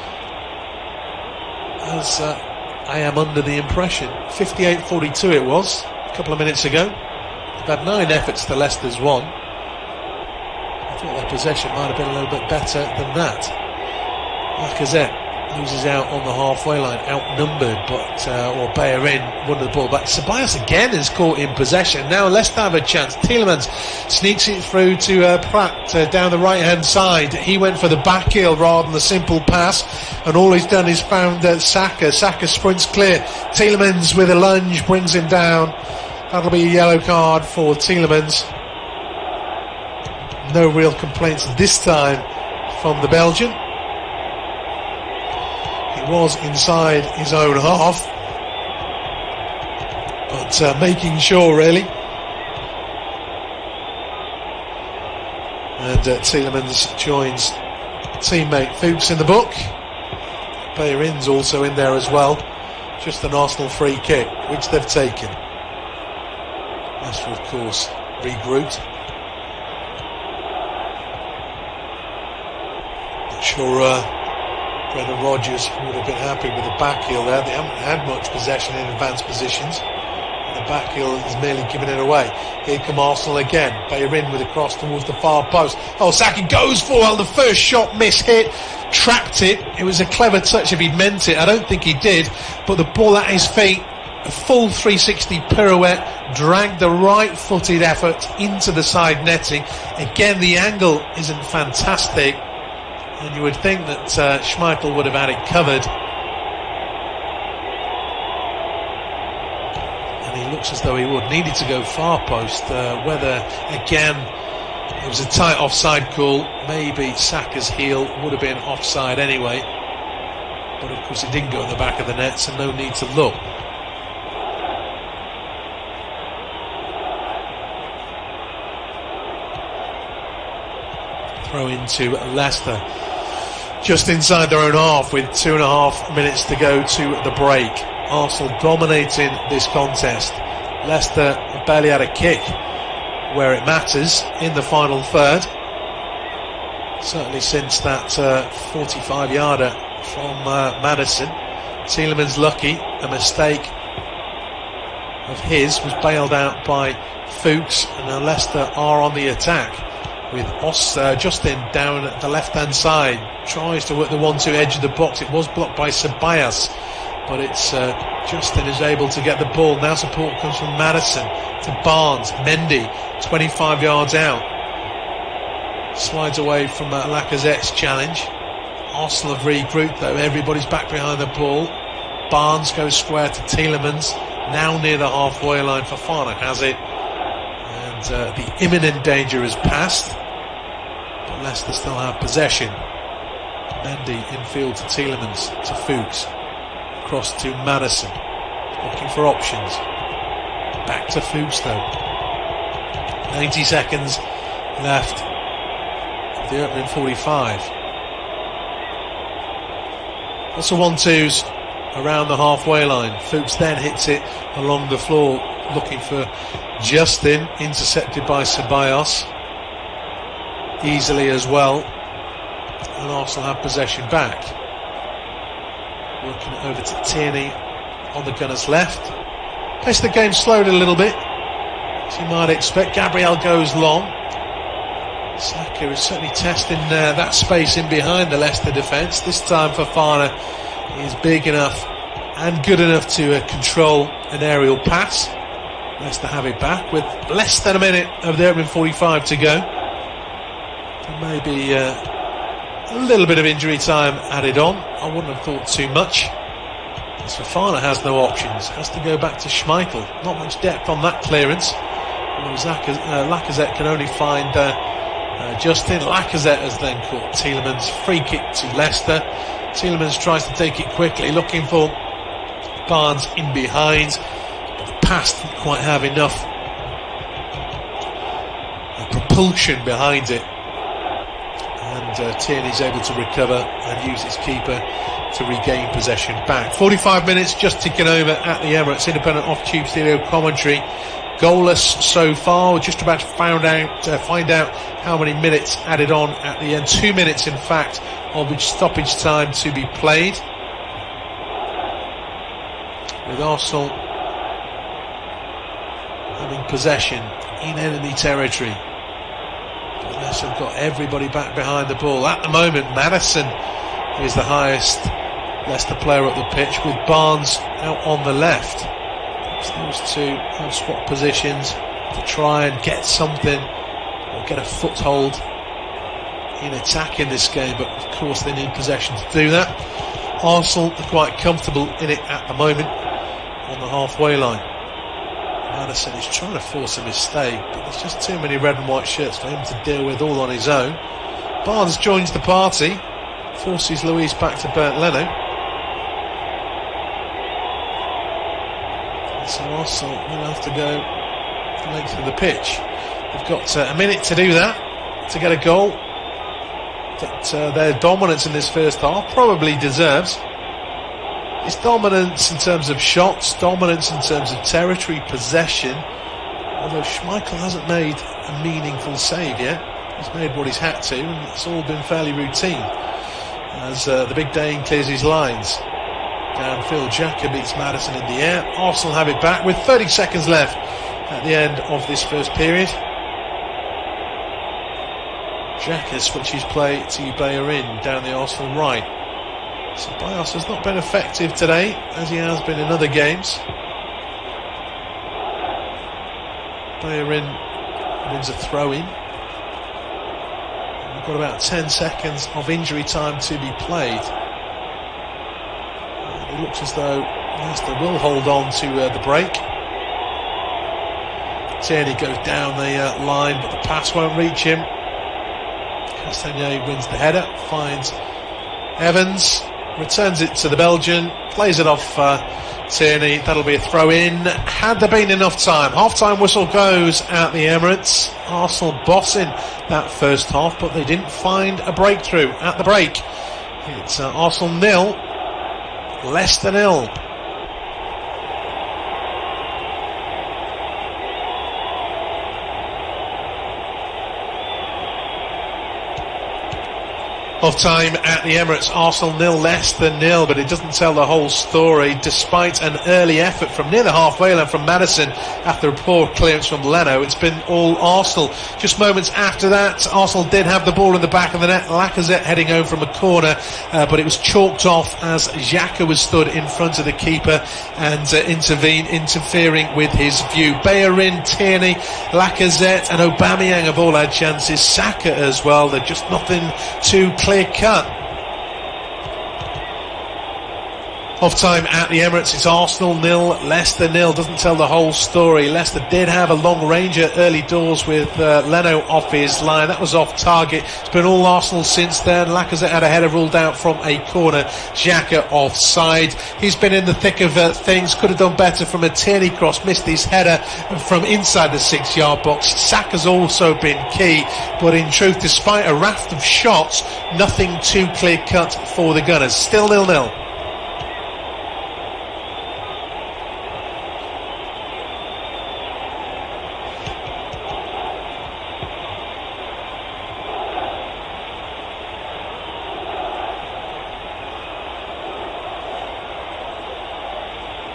as I am under the impression. 58-42 it was a couple of minutes ago. They've had 9 efforts to Leicester's 1. I thought their possession might have been a little bit better than that. Lacazette loses out on the halfway line, outnumbered, but or Bellerin won the ball back. Ceballos again is caught in possession. Now Leicester have a chance. Tielemans sneaks it through to Pratt down the right hand side. He went for the back heel rather than the simple pass, and all he's done is found Saka. Saka sprints clear. Tielemans with a lunge brings him down. That'll be a yellow card for Tielemans. No real complaints this time from the Belgian. He was inside his own half, but making sure really. And Tielemans joins teammate Fuchs in the book. Bellerin's also in there as well. Just an Arsenal free kick, which they've taken. Leicester, of course, regrouped. Not sure Brendan Rodgers would have been happy with the back heel there. They haven't had much possession in advanced positions. And the back heel is merely giving it away. Here come Arsenal again. Bellerin with a cross towards the far post. Oh, Saka goes for it. The first shot miss-hit. Trapped it. It was a clever touch if he'd meant it. I don't think he did. But the ball at his feet, a full 360 pirouette, dragged the right-footed effort into the side netting. Again, the angle isn't fantastic. And you would think that Schmeichel would have had it covered. And he looks as though he would. Needed to go far post. Whether, again, it was a tight offside call. Maybe Saka's heel would have been offside anyway. But of course it didn't go in the back of the net, so no need to look. Throw into Leicester. Just inside their own half with 2.5 minutes to go to the break. Arsenal dominating this contest. Leicester barely had a kick where it matters in the final third. Certainly since that 45-yarder from Maddison. Tielemans lucky. A mistake of his was bailed out by Fuchs, and now Leicester are on the attack. With Justin down the left-hand side, tries to work the 1-2 edge of the box. It was blocked by Ceballos, but it's Justin is able to get the ball. Now support comes from Maddison to Barnes. Mendy, 25 yards out. Slides away from Lacazette's challenge. Arsenal have regrouped though. Everybody's back behind the ball. Barnes goes square to Tielemans. Now near the halfway line. Fofana has it. And the imminent danger has passed. But Leicester still have possession. Mendy infield to Tielemans, to Fuchs. Across to Maddison. Looking for options. Back to Fuchs though. 90 seconds left of the opening 45. Lots of 1-2s around the halfway line. Fuchs then hits it along the floor, looking for Justin, intercepted by Ceballos. Easily as well. And Arsenal have possession back. Working it over to Tierney on the gunner's left. Pace the game slowed a little bit, as you might expect. Gabriel goes long. Saka is certainly testing that space in behind the Leicester defence. This time Fofana is big enough and good enough to control an aerial pass. Leicester have it back with less than a minute of the opening 45 to go. There may be a little bit of injury time added on. I wouldn't have thought too much. As Fofana has no options, has to go back to Schmeichel. Not much depth on that clearance. Lacazette can only find Justin. Lacazette has then caught Tielemans. Free kick to Leicester. Tielemans tries to take it quickly, looking for Barnes in behind. But the pass didn't quite have enough propulsion behind it. And Tierney's able to recover and use his keeper to regain possession back. 45 minutes just ticking over at the Emirates. Independent off-tube studio commentary. Goalless so far. We're just about to find out how many minutes added on at the end. 2 minutes, in fact, of each stoppage time to be played. With Arsenal having possession in enemy territory. But Leicester have got everybody back behind the ball. At the moment, Maddison is the highest Leicester player up the pitch, with Barnes out on the left. Those two have swap positions to try and get something or get a foothold in attack in this game, but of course they need possession to do that. Arsenal are quite comfortable in it at the moment on the halfway line. Maddison is trying to force a mistake, but there's just too many red and white shirts for him to deal with all on his own. Barnes joins the party, forces Luis back to Bernd Leno. So Arsenal will have to go the length of the pitch. They've got a minute to do that, to get a goal that their dominance in this first half probably deserves. It's dominance in terms of shots, dominance in terms of territory, possession, although Schmeichel hasn't made a meaningful save yet. He's made what he's had to, and it's all been fairly routine as the big Dane clears his lines. Downfield, Xhaka beats Maddison in the air. Arsenal have it back with 30 seconds left at the end of this first period. Xhaka switches play to Bellerin down the Arsenal right. Ceballos has not been effective today, as he has been in other games. Bellerin wins a throw-in. We've got about 10 seconds of injury time to be played. It looks as though Leicester will hold on to the break. Tierney goes down the line, but the pass won't reach him. Castagnet wins the header, finds Evans, returns it to the Belgian, plays it off Tierney. That'll be a throw-in. Had there been enough time? Half-time whistle goes at the Emirates. Arsenal bossing that first half, but they didn't find a breakthrough at the break. It's Arsenal 0, Leicester 0. Of time at the Emirates, Arsenal 0, Leicester 0, but it doesn't tell the whole story. Despite an early effort from near the halfway line from Maddison after a poor clearance from Leno, it's been all Arsenal. Just moments after that, Arsenal did have the ball in the back of the net. Lacazette heading home from a corner, but it was chalked off as Xhaka was stood in front of the keeper and interfering with his view. Bellerin, Tierney, Lacazette and Aubameyang have all had chances. Saka as well. They're just nothing too clear cut. Off time at the Emirates, it's Arsenal 0, Leicester 0. Doesn't tell the whole story. Leicester did have a long ranger early doors with Leno off his line. That was off target. It's been all Arsenal since then. Lacazette had a header ruled out from a corner. Xhaka offside. He's been in the thick of things. Could have done better from a Tierney cross. Missed his header from inside the 6-yard box. Saka's also been key, but in truth, despite a raft of shots, nothing too clear cut for the Gunners. Still 0-0.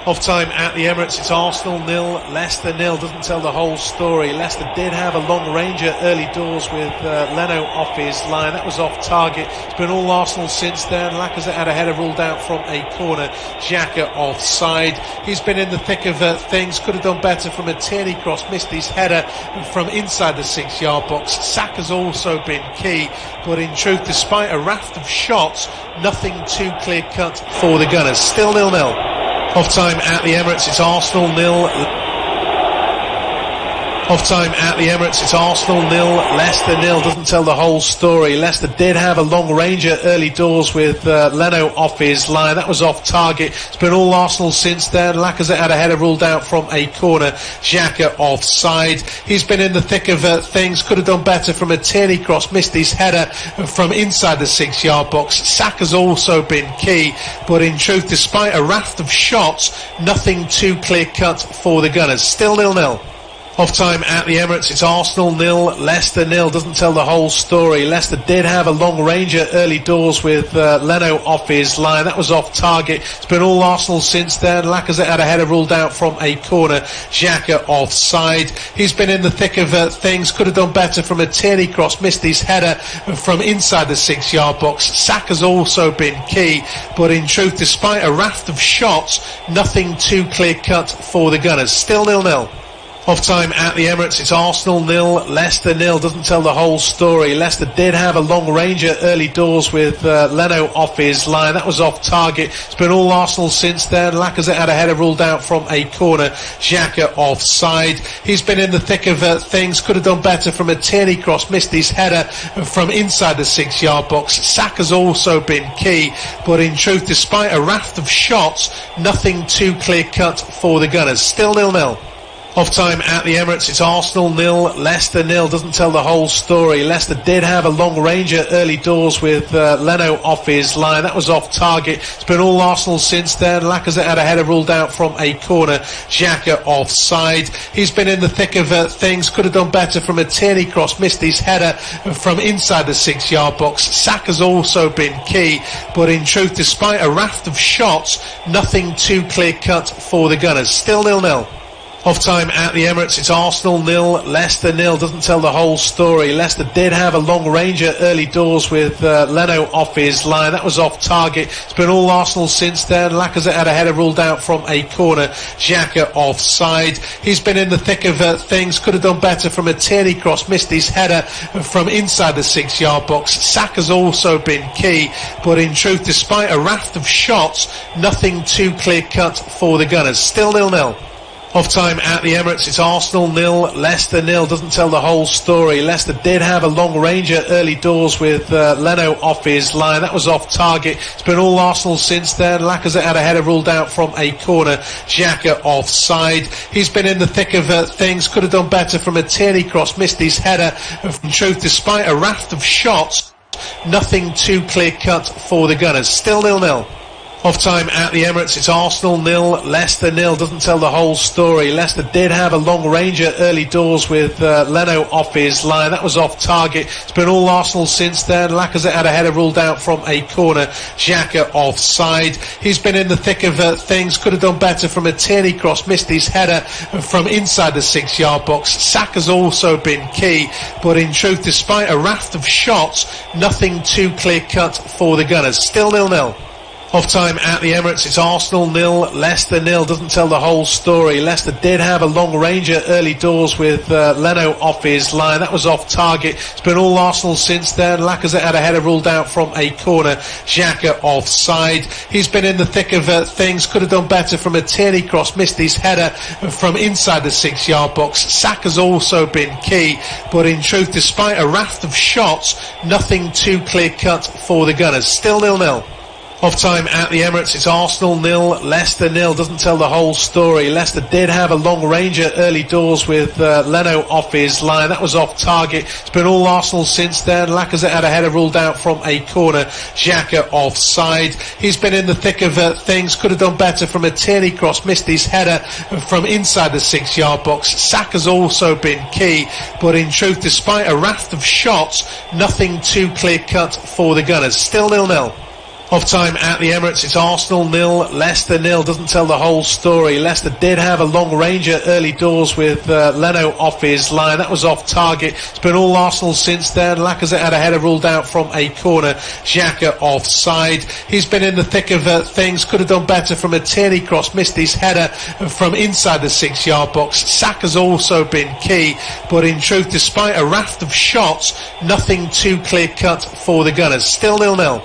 Off time at the Emirates, it's Arsenal 0, Leicester 0. Doesn't tell the whole story. Leicester did have a long ranger early doors with Leno off his line. That was off target. It's been all Arsenal since then. Lacazette had a header ruled out from a corner. Xhaka offside. He's been in the thick of things. Could have done better from a Tierney cross. Missed his header from inside the 6-yard box. Saka's also been key, but in truth, despite a raft of shots, nothing too clear cut for the Gunners. Still 0-0. Off time at the Emirates, it's Arsenal 0. Off time at the Emirates, it's Arsenal 0, Leicester 0. Doesn't tell the whole story. Leicester did have a long ranger early doors with Leno off his line. That was off target. It's been all Arsenal since then. Lacazette had a header ruled out from a corner. Xhaka offside. He's been in the thick of things. Could have done better from a Tierney cross. Missed his header from inside the 6-yard box. Saka's also been key, but in truth, despite a raft of shots, nothing too clear cut for the Gunners. Still 0-0. Half time at the Emirates, it's Arsenal 0, Leicester 0. Doesn't tell the whole story. Leicester did have a long ranger early doors with Leno off his line. That was off target. It's been all Arsenal since then. Lacazette had a header ruled out from a corner. Xhaka offside. He's been in the thick of things. Could have done better from a Tierney cross. Missed his header from inside the 6-yard box. Saka's also been key. But in truth, despite a raft of shots, nothing too clear-cut for the Gunners. Still 0-0. Half time at the Emirates, it's Arsenal 0, Leicester 0. Doesn't tell the whole story. Leicester did have a long ranger early doors with Leno off his line. That was off target. It's been all Arsenal since then. Lacazette had a header ruled out from a corner. Xhaka offside. He's been in the thick of things. Could have done better from a Tierney cross. Missed his header from inside the 6-yard box. Saka's also been key. But in truth, despite a raft of shots, nothing too clear-cut for the Gunners. Still 0-0. Half time at the Emirates, it's Arsenal 0, Leicester 0. Doesn't tell the whole story. Leicester did have a long ranger early doors with Leno off his line. That was off target. It's been all Arsenal since then. Lacazette had a header ruled out from a corner. Xhaka offside. He's been in the thick of things. Could have done better from a Tierney cross. Missed his header from inside the 6-yard box. Saka's also been key. But in truth, despite a raft of shots, nothing too clear-cut for the Gunners. Still 0-0. Half time at the Emirates, it's Arsenal 0, Leicester 0. Doesn't tell the whole story. Leicester did have a long ranger early doors with Leno off his line. That was off target. It's been all Arsenal since then. Lacazette had a header ruled out from a corner. Xhaka offside. He's been in the thick of things. Could have done better from a Tierney cross. Missed his header from inside the 6-yard box. Saka's also been key. But in truth, despite a raft of shots, nothing too clear-cut for the Gunners. Still 0-0. Half time at the Emirates, it's Arsenal 0, Leicester 0. Doesn't tell the whole story. Leicester did have a long ranger early doors with Leno off his line. That was off target. It's been all Arsenal since then. Lacazette had a header ruled out from a corner. Xhaka offside. He's been in the thick of things. Could have done better from a Tierney cross. Missed his header. In truth, despite a raft of shots, nothing too clear-cut for the Gunners. Still 0-0. Half time at the Emirates, it's Arsenal 0, Leicester 0. Doesn't tell the whole story. Leicester did have a long ranger early doors with Leno off his line. That was off target. It's been all Arsenal since then. Lacazette had a header ruled out from a corner. Xhaka offside. He's been in the thick of things. Could have done better from a Tierney cross. Missed his header from inside the 6-yard box. Saka's also been key. But in truth, despite a raft of shots, nothing too clear-cut for the Gunners. Still 0-0. Half time at the Emirates, it's Arsenal 0, Leicester 0. Doesn't tell the whole story. Leicester did have a long ranger early doors with Leno off his line. That was off target. It's been all Arsenal since then. Lacazette had a header ruled out from a corner. Xhaka offside. He's been in the thick of things. Could have done better from a Tierney cross. Missed his header from inside the 6-yard box. Saka's also been key. But in truth, despite a raft of shots, nothing too clear-cut for the Gunners. Still 0-0. Half time at the Emirates, it's Arsenal 0, Leicester 0. Doesn't tell the whole story. Leicester did have a long ranger early doors with Leno off his line. That was off target. It's been all Arsenal since then. Lacazette had a header ruled out from a corner. Xhaka offside. He's been in the thick of things. Could have done better from a Tierney cross. Missed his header from inside the 6-yard box. Saka's also been key. But in truth, despite a raft of shots, nothing too clear-cut for the Gunners. Still 0-0. Half time at the Emirates, it's Arsenal 0, Leicester 0. Doesn't tell the whole story. Leicester did have a long ranger early doors with Leno off his line. That was off target. It's been all Arsenal since then. Lacazette had a header ruled out from a corner. Xhaka offside. He's been in the thick of things. Could have done better from a Tierney cross. Missed his header from inside the 6-yard box. Saka's also been key. But in truth, despite a raft of shots, nothing too clear-cut for the Gunners. Still 0-0.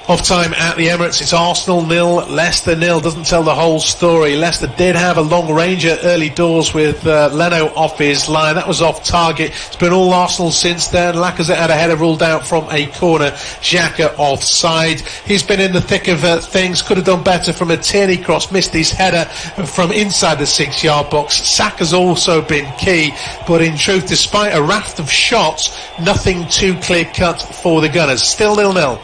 Half time at the Emirates, it's Arsenal 0, Leicester 0. Doesn't tell the whole story. Leicester did have a long ranger early doors with Leno off his line. That was off target. It's been all Arsenal since then. Lacazette had a header ruled out from a corner. Xhaka offside. He's been in the thick of things. Could have done better from a Tierney cross. Missed his header from inside the 6-yard box. Saka's also been key. But in truth, despite a raft of shots, nothing too clear-cut for the Gunners. Still 0-0.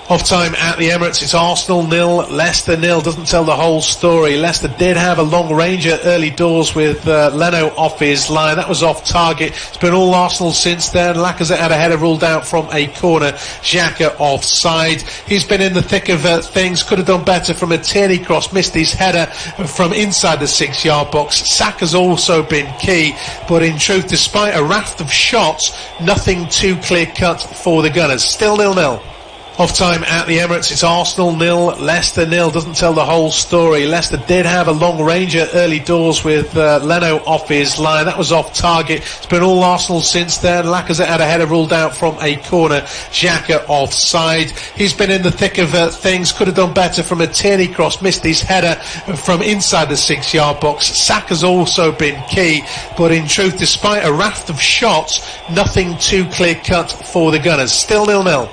Half time at the Emirates, it's Arsenal 0, Leicester 0. Doesn't tell the whole story. Leicester did have a long ranger early doors with Leno off his line. That was off target. It's been all Arsenal since then. Lacazette had a header ruled out from a corner. Xhaka offside. He's been in the thick of things. Could have done better from a Tierney cross. Missed his header from inside the 6-yard box. Saka's also been key. But in truth, despite a raft of shots, nothing too clear-cut for the Gunners. Still 0-0. Half time at the Emirates, it's Arsenal 0, Leicester 0. Doesn't tell the whole story. Leicester did have a long ranger early doors with Leno off his line. That was off target. It's been all Arsenal since then. Lacazette had a header ruled out from a corner. Xhaka offside. He's been in the thick of things. Could have done better from a Tierney cross. Missed his header from inside the 6-yard box. Saka's also been key. But in truth, despite a raft of shots, nothing too clear-cut for the Gunners. Still 0-0.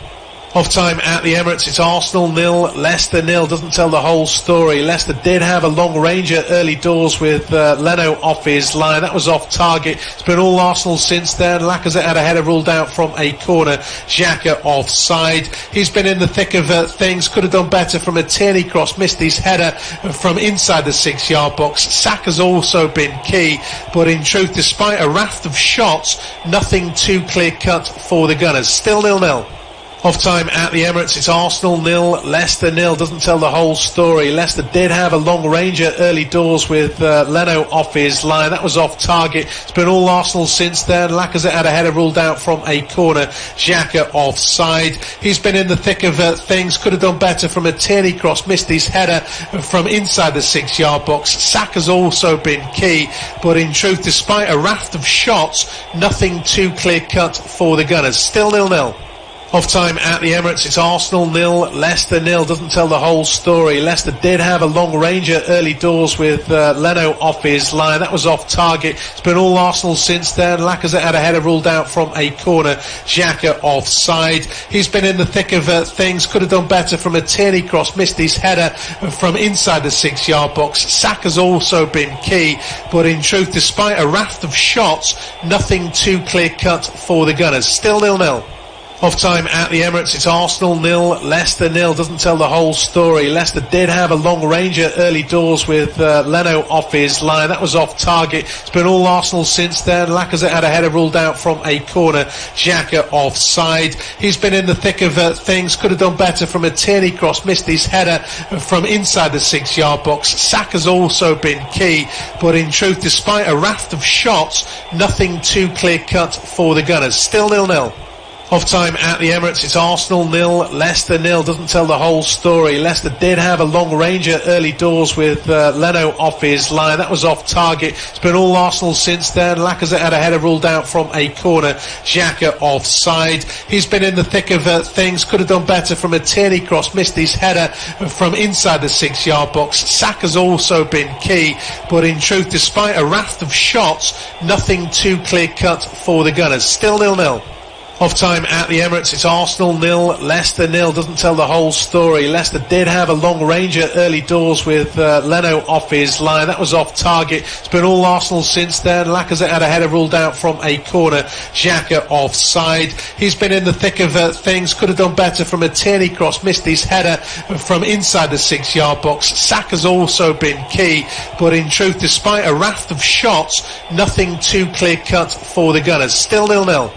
Half time at the Emirates, it's Arsenal 0, Leicester 0. Doesn't tell the whole story. Leicester did have a long ranger early doors with Leno off his line. That was off target. It's been all Arsenal since then. Lacazette had a header ruled out from a corner. Xhaka offside. He's been in the thick of things. Could have done better from a Tierney cross. Missed his header from inside the 6-yard box. Saka's also been key. But in truth, despite a raft of shots, nothing too clear-cut for the Gunners. Still 0-0. Half time at the Emirates, it's Arsenal 0, Leicester 0. Doesn't tell the whole story. Leicester did have a long ranger early doors with Leno off his line. That was off target. It's been all Arsenal since then. Lacazette had a header ruled out from a corner. Xhaka offside. He's been in the thick of things. Could have done better from a Tierney cross. Missed his header from inside the 6-yard box. Saka's also been key. But in truth, despite a raft of shots, nothing too clear-cut for the Gunners. Still 0-0. Half time at the Emirates, it's Arsenal 0, Leicester 0. Doesn't tell the whole story. Leicester did have a long ranger early doors with Leno off his line. That was off target. It's been all Arsenal since then. Lacazette had a header ruled out from a corner. Xhaka offside. He's been in the thick of things. Could have done better from a Tierney cross. Missed his header from inside the 6-yard box. Saka's also been key. But in truth, despite a raft of shots, nothing too clear-cut for the Gunners. Still 0-0. Half time at the Emirates, it's Arsenal 0, Leicester 0. Doesn't tell the whole story. Leicester did have a long ranger early doors with Leno off his line. That was off target. It's been all Arsenal since then. Lacazette had a header ruled out from a corner. Xhaka offside. He's been in the thick of things. Could have done better from a Tierney cross. Missed his header from inside the 6-yard box. Saka's also been key. But in truth, despite a raft of shots, nothing too clear-cut for the Gunners. Still 0-0. Half time at the Emirates, it's Arsenal 0, Leicester 0. Doesn't tell the whole story. Leicester did have a long ranger early doors with Leno off his line. That was off target. It's been all Arsenal since then. Lacazette had a header ruled out from a corner. Xhaka offside. He's been in the thick of things. Could have done better from a Tierney cross. Missed his header from inside the 6-yard box. Saka's also been key. But in truth, despite a raft of shots, nothing too clear-cut for the Gunners. Still 0-0. Half time at the Emirates, it's Arsenal 0, Leicester 0. Doesn't tell the whole story. Leicester did have a long ranger early doors with Leno off his line. That was off target. It's been all Arsenal since then. Lacazette had a header ruled out from a corner. Xhaka offside. He's been in the thick of things. Could have done better from a Tierney cross. Missed his header from inside the 6-yard box. Saka's also been key. But in truth, despite a raft of shots, nothing too clear-cut for the Gunners. Still 0-0.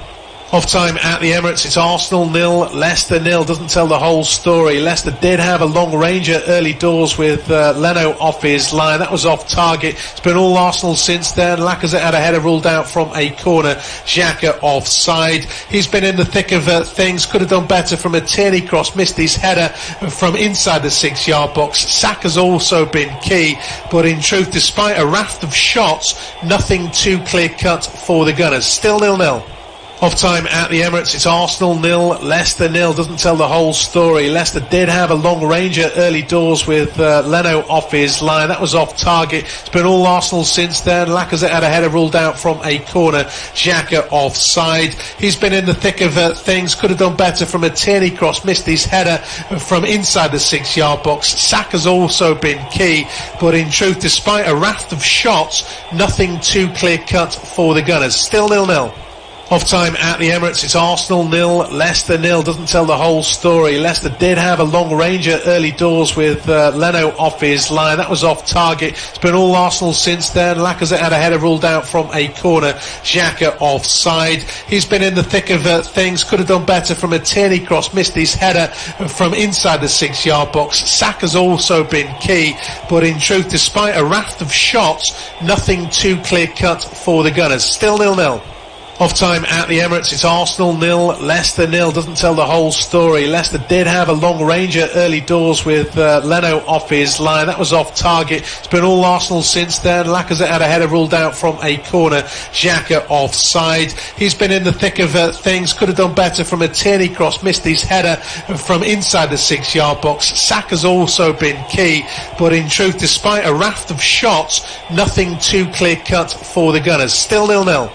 Half time at the Emirates, it's Arsenal 0, Leicester 0. Doesn't tell the whole story. Leicester did have a long ranger early doors with Leno off his line. That was off target. It's been all Arsenal since then. Lacazette had a header ruled out from a corner. Xhaka offside. He's been in the thick of things. Could have done better from a Tierney cross. Missed his header from inside the 6-yard box. Saka's also been key. But in truth, despite a raft of shots, nothing too clear-cut for the Gunners. Still 0-0. Half time at the Emirates, it's Arsenal 0, Leicester 0. Doesn't tell the whole story. Leicester did have a long ranger early doors with Leno off his line. That was off target. It's been all Arsenal since then. Lacazette had a header ruled out from a corner. Xhaka offside. He's been in the thick of things. Could have done better from a Tierney cross. Missed his header from inside the 6-yard box. Saka's also been key. But in truth, despite a raft of shots, nothing too clear-cut for the Gunners. Still 0-0. Off time at the Emirates, it's Arsenal 0, Leicester 0. Doesn't tell the whole story. Leicester did have a long ranger early doors with Leno off his line. That was off target. It's been all Arsenal since then. Lacazette had a header ruled out from a corner. Xhaka offside. He's been in the thick of things. Could have done better from a Tierney cross. Missed his header from inside the 6-yard box. Saka's also been key. But in truth, despite a raft of shots, nothing too clear-cut for the Gunners. Still 0-0. Off time at the Emirates, it's Arsenal 0, Leicester 0. Doesn't tell the whole story. Leicester did have a long ranger early doors with Leno off his line. That was off target. It's been all Arsenal since then. Lacazette had a header ruled out from a corner. Xhaka offside. He's been in the thick of things. Could have done better from a Tierney cross. Missed his header from inside the 6-yard box. Saka's also been key. But in truth, despite a raft of shots, nothing too clear-cut for the Gunners. Still 0-0.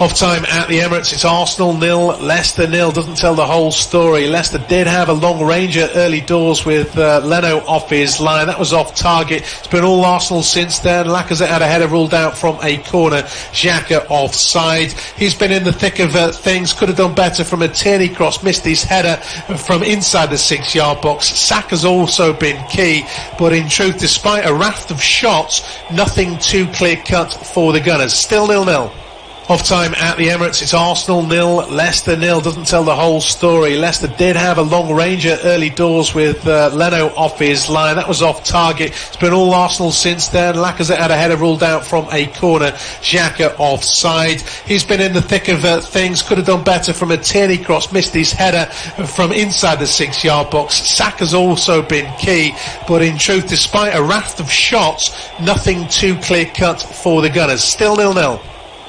Off time at the Emirates, it's Arsenal 0, Leicester 0. Doesn't tell the whole story. Leicester did have a long ranger early doors with Leno off his line. That was off target. It's been all Arsenal since then. Lacazette had a header ruled out from a corner. Xhaka offside. He's been in the thick of things. Could have done better from a Tierney cross. Missed his header from inside the 6-yard box. Saka's also been key. But in truth, despite a raft of shots, nothing too clear-cut for the Gunners. Still 0-0. Off time at the Emirates, it's Arsenal 0, Leicester 0. Doesn't tell the whole story. Leicester did have a long ranger early doors with Leno off his line. That was off target. It's been all Arsenal since then. Lacazette had a header ruled out from a corner. Xhaka offside. He's been in the thick of things. Could have done better from a Tierney cross. Missed his header from inside the 6-yard box. Saka's also been key. But in truth, despite a raft of shots, nothing too clear-cut for the Gunners. Still 0-0.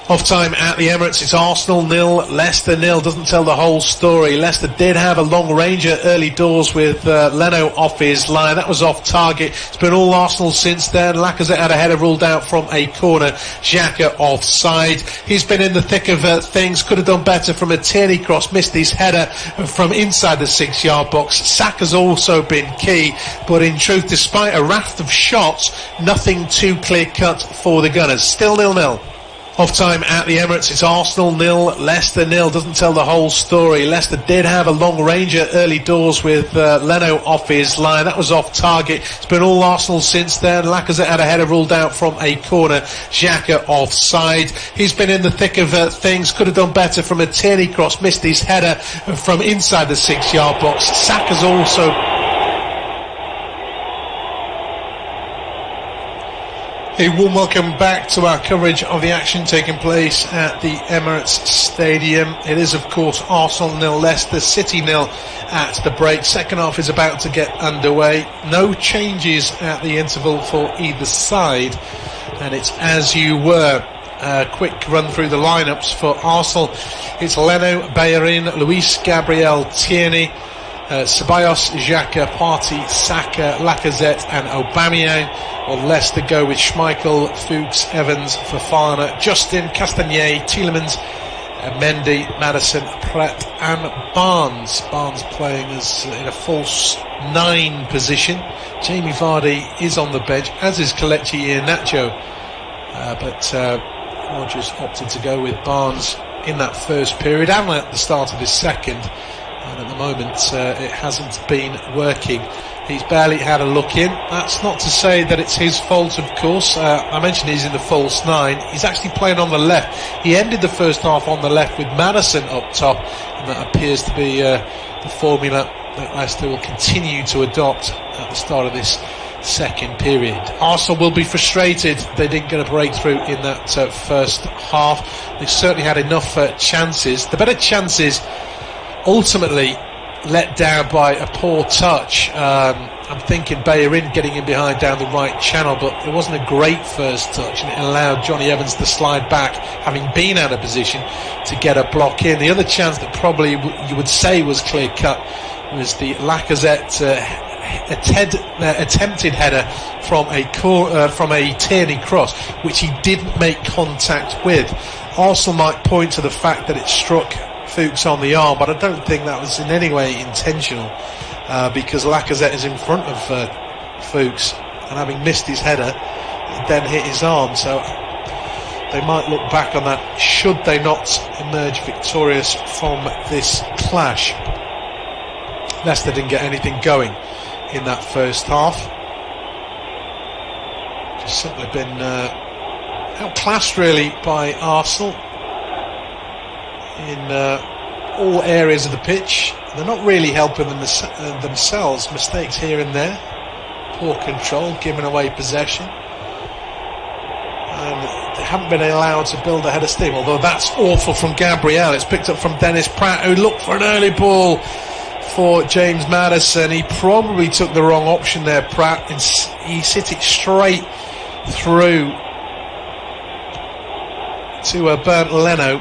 Off time at the Emirates, it's Arsenal 0, Leicester 0. Doesn't tell the whole story. Leicester did have a long ranger early doors with Leno off his line. That was off target. It's been all Arsenal since then. Lacazette had a header ruled out from a corner. Xhaka offside. He's been in the thick of things. Could have done better from a Tierney cross. Missed his header from inside the 6-yard box. Saka's also been key. But in truth, despite a raft of shots, nothing too clear-cut for the Gunners. Still 0-0. Off time at the Emirates, it's Arsenal 0, Leicester 0. Doesn't tell the whole story. Leicester did have a long ranger early doors with Leno off his line. That was off target. It's been all Arsenal since then. Lacazette had a header ruled out from a corner. Xhaka offside. He's been in the thick of things. Could have done better from a Tierney cross. Missed his header from inside the 6-yard box. Saka's also... A warm welcome back to our coverage of the action taking place at the Emirates Stadium. It is, of course, Arsenal 0, Leicester City 0 at the break. Second half is about to get underway. No changes at the interval for either side, and it's as you were. Quick run through the lineups for Arsenal. It's Leno, Bellerin, Luis Gabriel, Tierney, Ceballos, Xhaka, Partey, Saka, Lacazette and Aubameyang. Or Leicester go with Schmeichel, Fuchs, Evans, Fofana, Justin, Castagne, Tielemans, Mendy, Maddison, Pratt and Barnes. Barnes playing as in a false 9 position. Jamie Vardy is on the bench, as is Kelechi Iheanacho. But Rodgers opted to go with Barnes in that first period and at the start of his second. And at the moment it hasn't been working. He's barely had a look in. That's not to say that it's his fault, of course. I mentioned he's in the false 9. He's actually playing on the left. He ended the first half on the left with Maddison up top, and that appears to be the formula that Leicester will continue to adopt at the start of this second period. Arsenal will be frustrated they didn't get a breakthrough in that first half. They've certainly had enough chances. The better chances ultimately let down by a poor touch. I'm thinking Bellerin getting in behind down the right channel, but it wasn't a great first touch, and it allowed Johnny Evans to slide back, having been out of position, to get a block in. The other chance that probably you would say was clear cut was the Lacazette attempted header from a Tierney cross, which he didn't make contact with. Arsenal might point to the fact that it struck Fuchs on the arm, but I don't think that was in any way intentional, because Lacazette is in front of Fuchs, and having missed his header, it then hit his arm. So they might look back on that should they not emerge victorious from this clash. Leicester didn't get anything going in that first half. Just simply been outclassed really by Arsenal in all areas of the pitch. They're not really helping themselves. Mistakes here and there, poor control, giving away possession, and they haven't been allowed to build a head of steam, although that's awful from Gabriel. It's picked up from Dennis Pratt, who looked for an early ball for James Maddison. He probably took the wrong option there, Pratt, and he hit it straight through to Bernd Leno.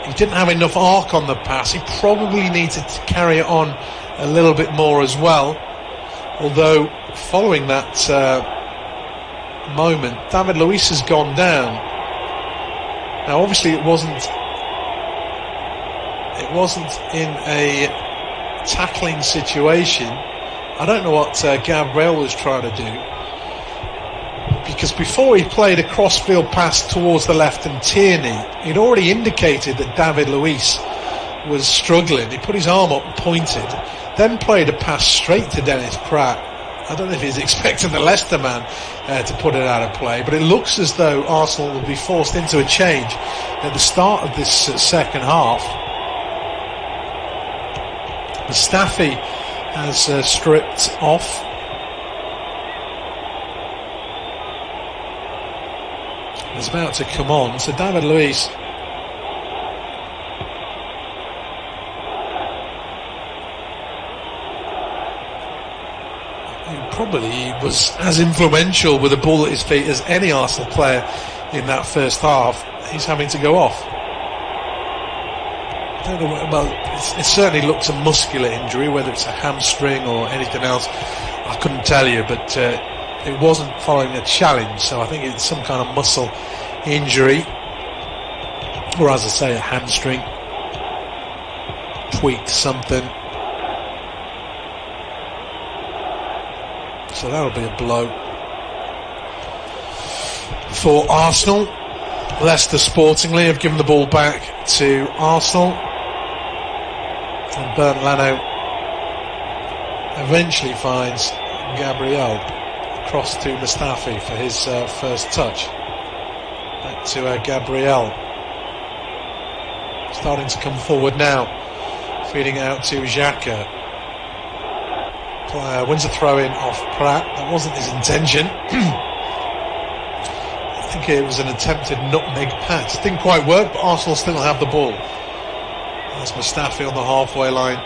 He didn't have enough arc on the pass. He probably needed to carry it on a little bit more as well. Although, following that moment, David Luiz has gone down. Now, obviously, it wasn't in a tackling situation. I don't know what Gabriel was trying to do, because before he played a cross-field pass towards the left and Tierney, he'd already indicated that David Luiz was struggling. He put his arm up and pointed, then played a pass straight to Dennis Pratt. I don't know if he's expecting the Leicester man to put it out of play, but it looks as though Arsenal will be forced into a change at the start of this second half. Mustafi has stripped off. Is about to come on, so David Luiz probably was as influential with the ball at his feet as any Arsenal player in that first half. He's having to go off. I don't know, well, it certainly looks a muscular injury, whether it's a hamstring or anything else, I couldn't tell you, but it wasn't following a challenge, so I think it's some kind of muscle injury, or as I say, a hamstring, tweaked something. So that'll be a blow for Arsenal. Leicester sportingly have given the ball back to Arsenal, and Bernd Leno eventually finds Gabriel. Cross to Mustafi for his first touch. Back to Gabriel. Starting to come forward now. Feeding out to Xhaka. Wins a throw in off Pratt. That wasn't his intention. I think it was an attempted nutmeg pass. Didn't quite work, but Arsenal still have the ball. That's Mustafi on the halfway line.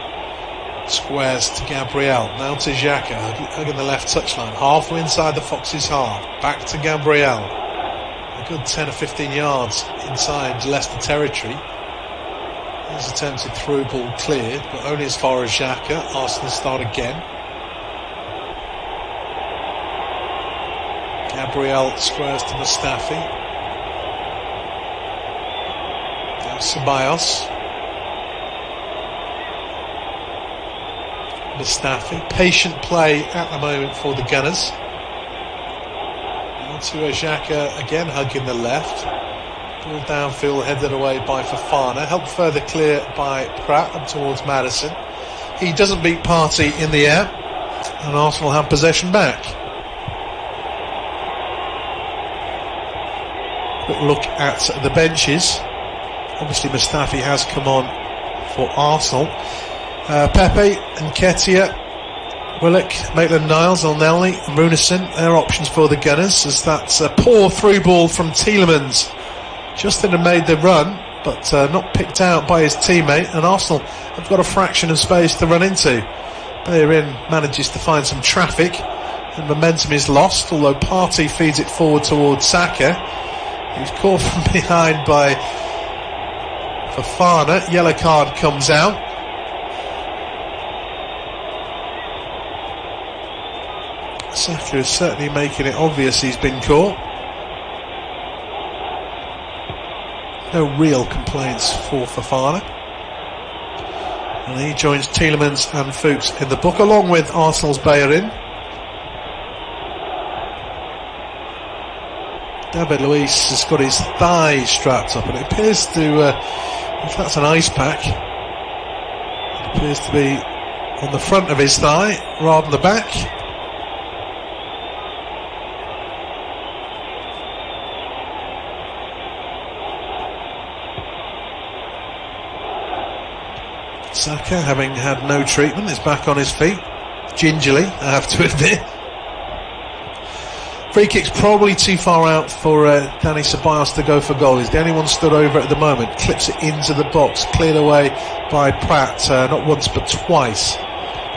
Squares to Gabriel, now to Xhaka, hugging the left touchline, halfway inside the Foxes' half, back to Gabriel, a good 10 or 15 yards inside Leicester territory. His attempted through ball cleared, but only as far as Xhaka. Arsenal start again. Gabriel squares to Mustafi, now Ceballos. Mustafi, patient play at the moment for the Gunners. Now to Xhaka, again hugging the left. Ball downfield, headed away by Fofana. Helped further clear by Pratt up towards Maddison. He doesn't beat Partey in the air, and Arsenal have possession back. Quick look at the benches. Obviously Mustafi has come on for Arsenal. Pepe, Nketiah, Willock, Maitland-Niles, Elneny, Runason, they're options for the Gunners, as that's a poor through ball from Tielemans. Justin had made the run, but not picked out by his teammate, and Arsenal have got a fraction of space to run into. Bellerin manages to find some traffic, and momentum is lost, although Partey feeds it forward towards Saka, who's caught from behind by Fofana. Yellow card comes out. Saka is certainly making it obvious he's been caught. No real complaints for Fofana. And he joins Tielemans and Fuchs in the book, along with Arsenal's Bellerin. David Luiz has got his thighs strapped up, and it appears to, if that's an ice pack, it appears to be on the front of his thigh rather than the back. Saka, having had no treatment, is back on his feet. Gingerly, I have to admit. Free kick's probably too far out for Dani Ceballos to go for goal. He's the only one stood over at the moment. Clips it into the box, cleared away by Pratt, not once but twice.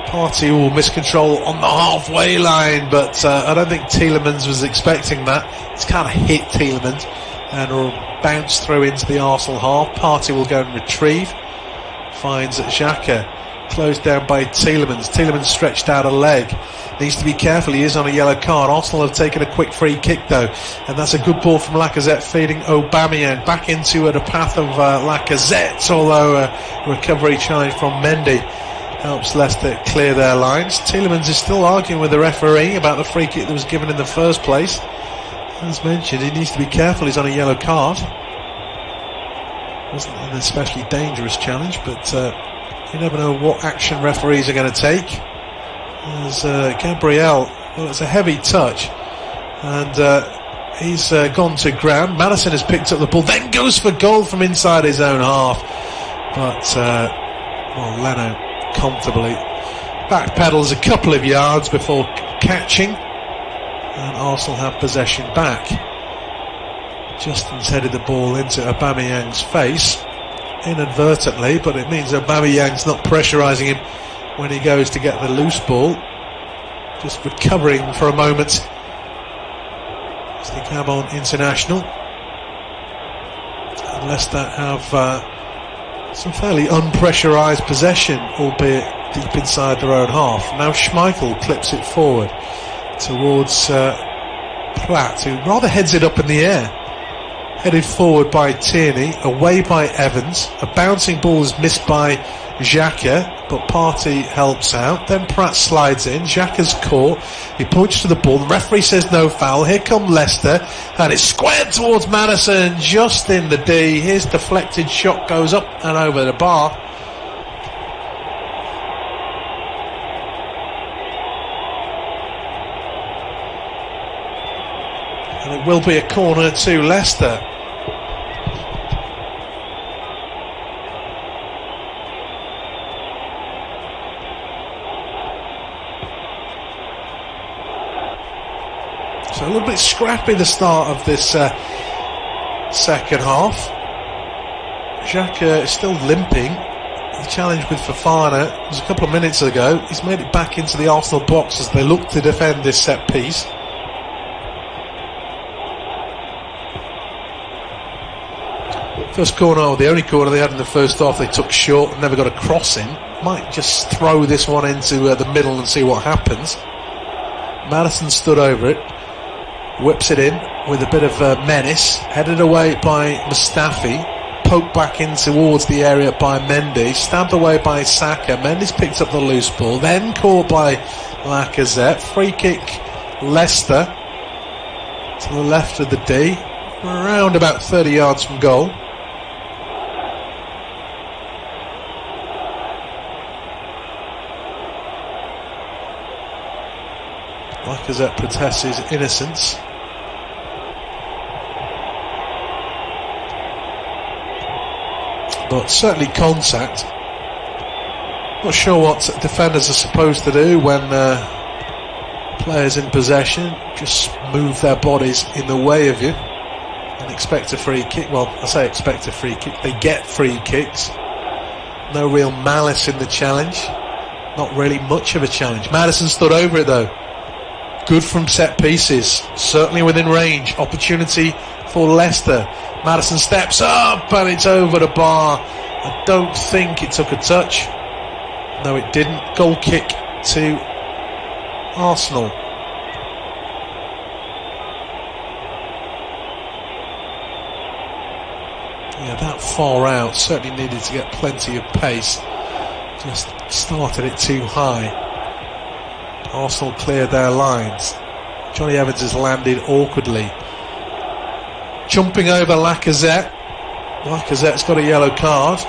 Partey will miscontrol on the halfway line, but I don't think Tielemans was expecting that. It's kind of hit Tielemans and will bounce through into the Arsenal half. Partey will go and retrieve. Finds Xhaka, closed down by Tielemans. Tielemans stretched out a leg. Needs to be careful, he is on a yellow card. Arsenal have taken a quick free kick though, and that's a good ball from Lacazette, feeding Aubameyang back into the path of Lacazette, although a recovery challenge from Mendy helps Leicester clear their lines. Tielemans is still arguing with the referee about the free kick that was given in the first place. As mentioned, he needs to be careful, he's on a yellow card. Wasn't an especially dangerous challenge, but you never know what action referees are going to take. As Gabriel, well, it's a heavy touch, and he's gone to ground. Maddison has picked up the ball, then goes for goal from inside his own half, but well, Leno comfortably backpedals a couple of yards before catching, and Arsenal have possession back. Justin's headed the ball into Aubameyang's face inadvertently, but it means Aubameyang's not pressurising him when he goes to get the loose ball. Just recovering for a moment. It's the Gabon international. And Leicester have some fairly unpressurised possession, albeit deep inside their own half. Now Schmeichel clips it forward towards Pratt, who rather heads it up in the air. Headed forward by Tierney, away by Evans. A bouncing ball is missed by Xhaka, but Partey helps out. Then Pratt slides in. Xhaka's caught. He points to the ball. The referee says no foul. Here come Leicester, and it's squared towards Maddison, just in the D. His deflected shot goes up and over the bar. And it will be a corner to Leicester. So a little bit scrappy the start of this second half. Xhaka is still limping. The challenge with Fofana was a couple of minutes ago. He's made it back into the Arsenal box as they look to defend this set piece. First corner, or the only corner they had in the first half, they took short and never got a cross in. Might just throw this one into the middle and see what happens. Maddison stood over it. Whips it in with a bit of menace, headed away by Mustafi, poked back in towards the area by Mendy, stabbed away by Saka. Mendy's picked up the loose ball, then caught by Lacazette. Free kick Leicester to the left of the D, around about 30 yards from goal. Lacazette protests his innocence. But certainly contact. Not sure what defenders are supposed to do when players in possession just move their bodies in the way of you and expect a free kick. Well, I say expect a free kick. They get free kicks. No real malice in the challenge. Not really much of a challenge. Maddison stood over it though. Good from set pieces, certainly within range. Opportunity for Leicester. Maddison steps up and it's over the bar. I don't think it took a touch. No, it didn't. Goal kick to Arsenal. Yeah, that far out. Certainly needed to get plenty of pace. Just started it too high. Arsenal cleared their lines. Johnny Evans has landed awkwardly. jumping over Lacazette. Lacazette's got a yellow card.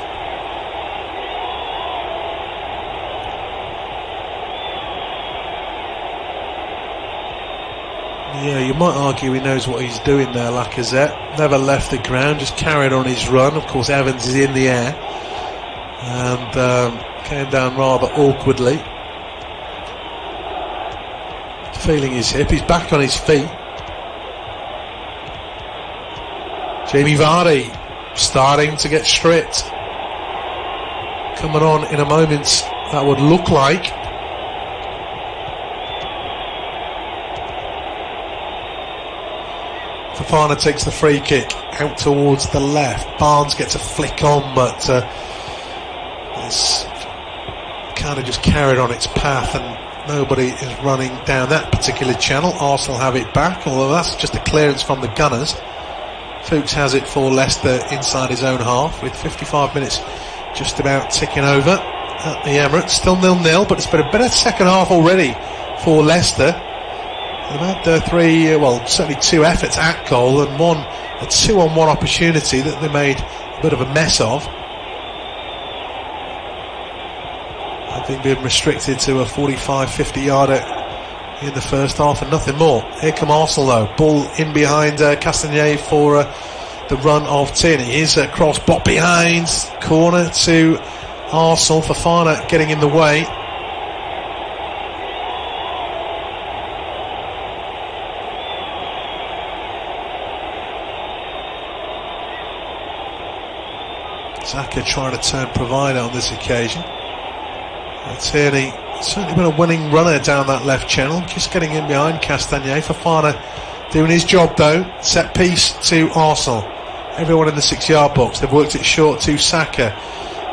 Yeah, you might argue he knows what he's doing there, Lacazette. Never left the ground, just carried on his run. Of course, Evans is in the air and came down rather awkwardly. Feeling his hip, he's back on his feet. Jamie Vardy starting to get stripped. Coming on in a moment, that would look like. Fofana takes the free kick out towards the left. Barnes gets a flick on, but it's kind of just carried on its path and nobody is running down that particular channel. Arsenal have it back, although that's just a clearance from the Gunners. Fuchs has it for Leicester inside his own half with 55 minutes just about ticking over at the Emirates. Still 0-0, but it's been a better second half already for Leicester. They've had certainly two efforts at goal and a 2-on-1 opportunity that they made a bit of a mess of. Having been restricted to a 45-50 yarder in the first half and nothing more. Here come Arsenal though. Ball in behind Castagnet for the run of Tierney. Here's a cross, bot behind, corner to Arsenal. Fofana getting in the way. Saka trying to turn provider on this occasion. Tierney certainly been a winning runner down that left channel, just getting in behind Castagnet. Fofana doing his job though. Set piece to Arsenal. Everyone in the 6-yard box. They've worked it short to Saka.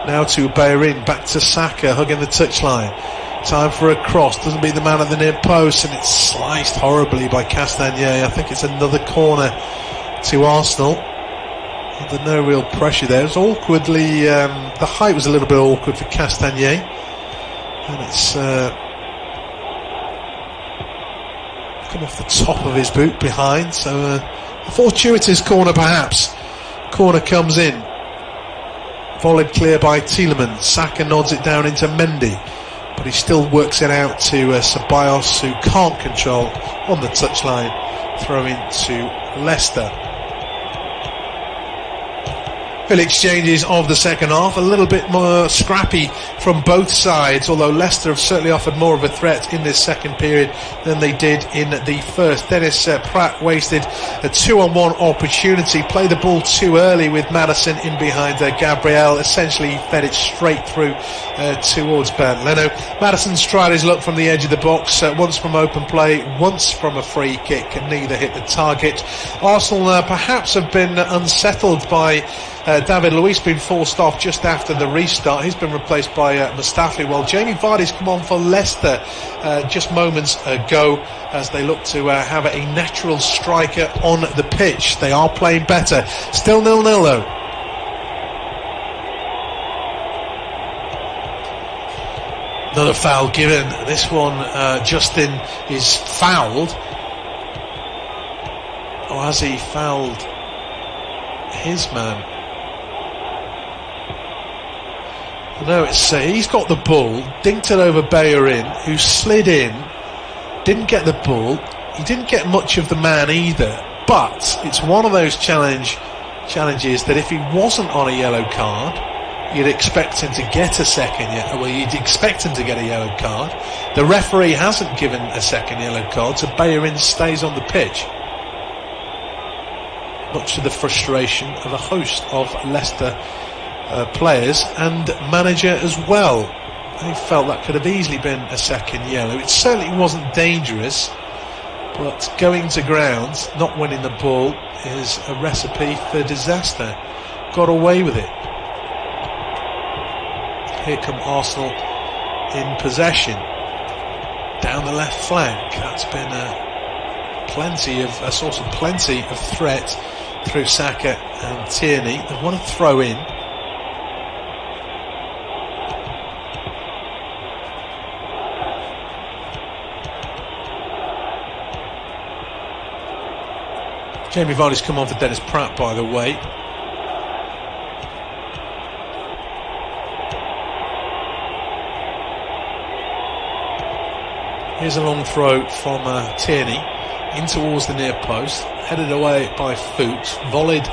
Now to Bellerin. Back to Saka, hugging the touchline. Time for a cross. Doesn't beat the man at the near post, and it's sliced horribly by Castagnet. I think it's another corner to Arsenal. There's no real pressure there. It was awkwardly, the height was a little bit awkward for Castagnet, and it's come off the top of his boot behind, so a fortuitous corner perhaps. Corner comes in, volleyed clear by Tielemans. Saka nods it down into Mendy, but he still works it out to Ceballos, who can't control on the touchline. Throw in to Leicester. Early exchanges of the second half, a little bit more scrappy from both sides, although Leicester have certainly offered more of a threat in this second period than they did in the first. Dennis Pratt wasted a 2-on-1 opportunity, played the ball too early with Maddison in behind Gabriel, essentially fed it straight through towards Bernd Leno. Maddison's tried his luck from the edge of the box, once from open play, once from a free kick, and neither hit the target. Arsenal perhaps have been unsettled by David Luiz being forced off just after the restart. He's been replaced by Mustafi, while Jamie Vardy's come on for Leicester just moments ago as they look to have a natural striker on the pitch. They are playing better. Still 0-0 though. Another foul given. This one, Justin is fouled. Or has he fouled his man? No, it's he's got the ball, dinked it over Bellerin, who slid in, didn't get the ball. He didn't get much of the man either, but it's one of those challenges that if he wasn't on a yellow card, you'd expect him to get a second. You'd expect him to get a yellow card. The referee hasn't given a second yellow card, so Bellerin stays on the pitch, much to the frustration of a host of Leicester players and manager as well. They felt that could have easily been a second yellow. It certainly wasn't dangerous, but going to ground, not winning the ball, is a recipe for disaster. Got away with it. Here come Arsenal in possession down the left flank. That's been a source of plenty of threat through Saka and Tierney. They want to throw in. Jamie Vardy's come on for Dennis Pratt, by the way. Here's a long throw from Tierney in towards the near post, headed away by Fuchs, volleyed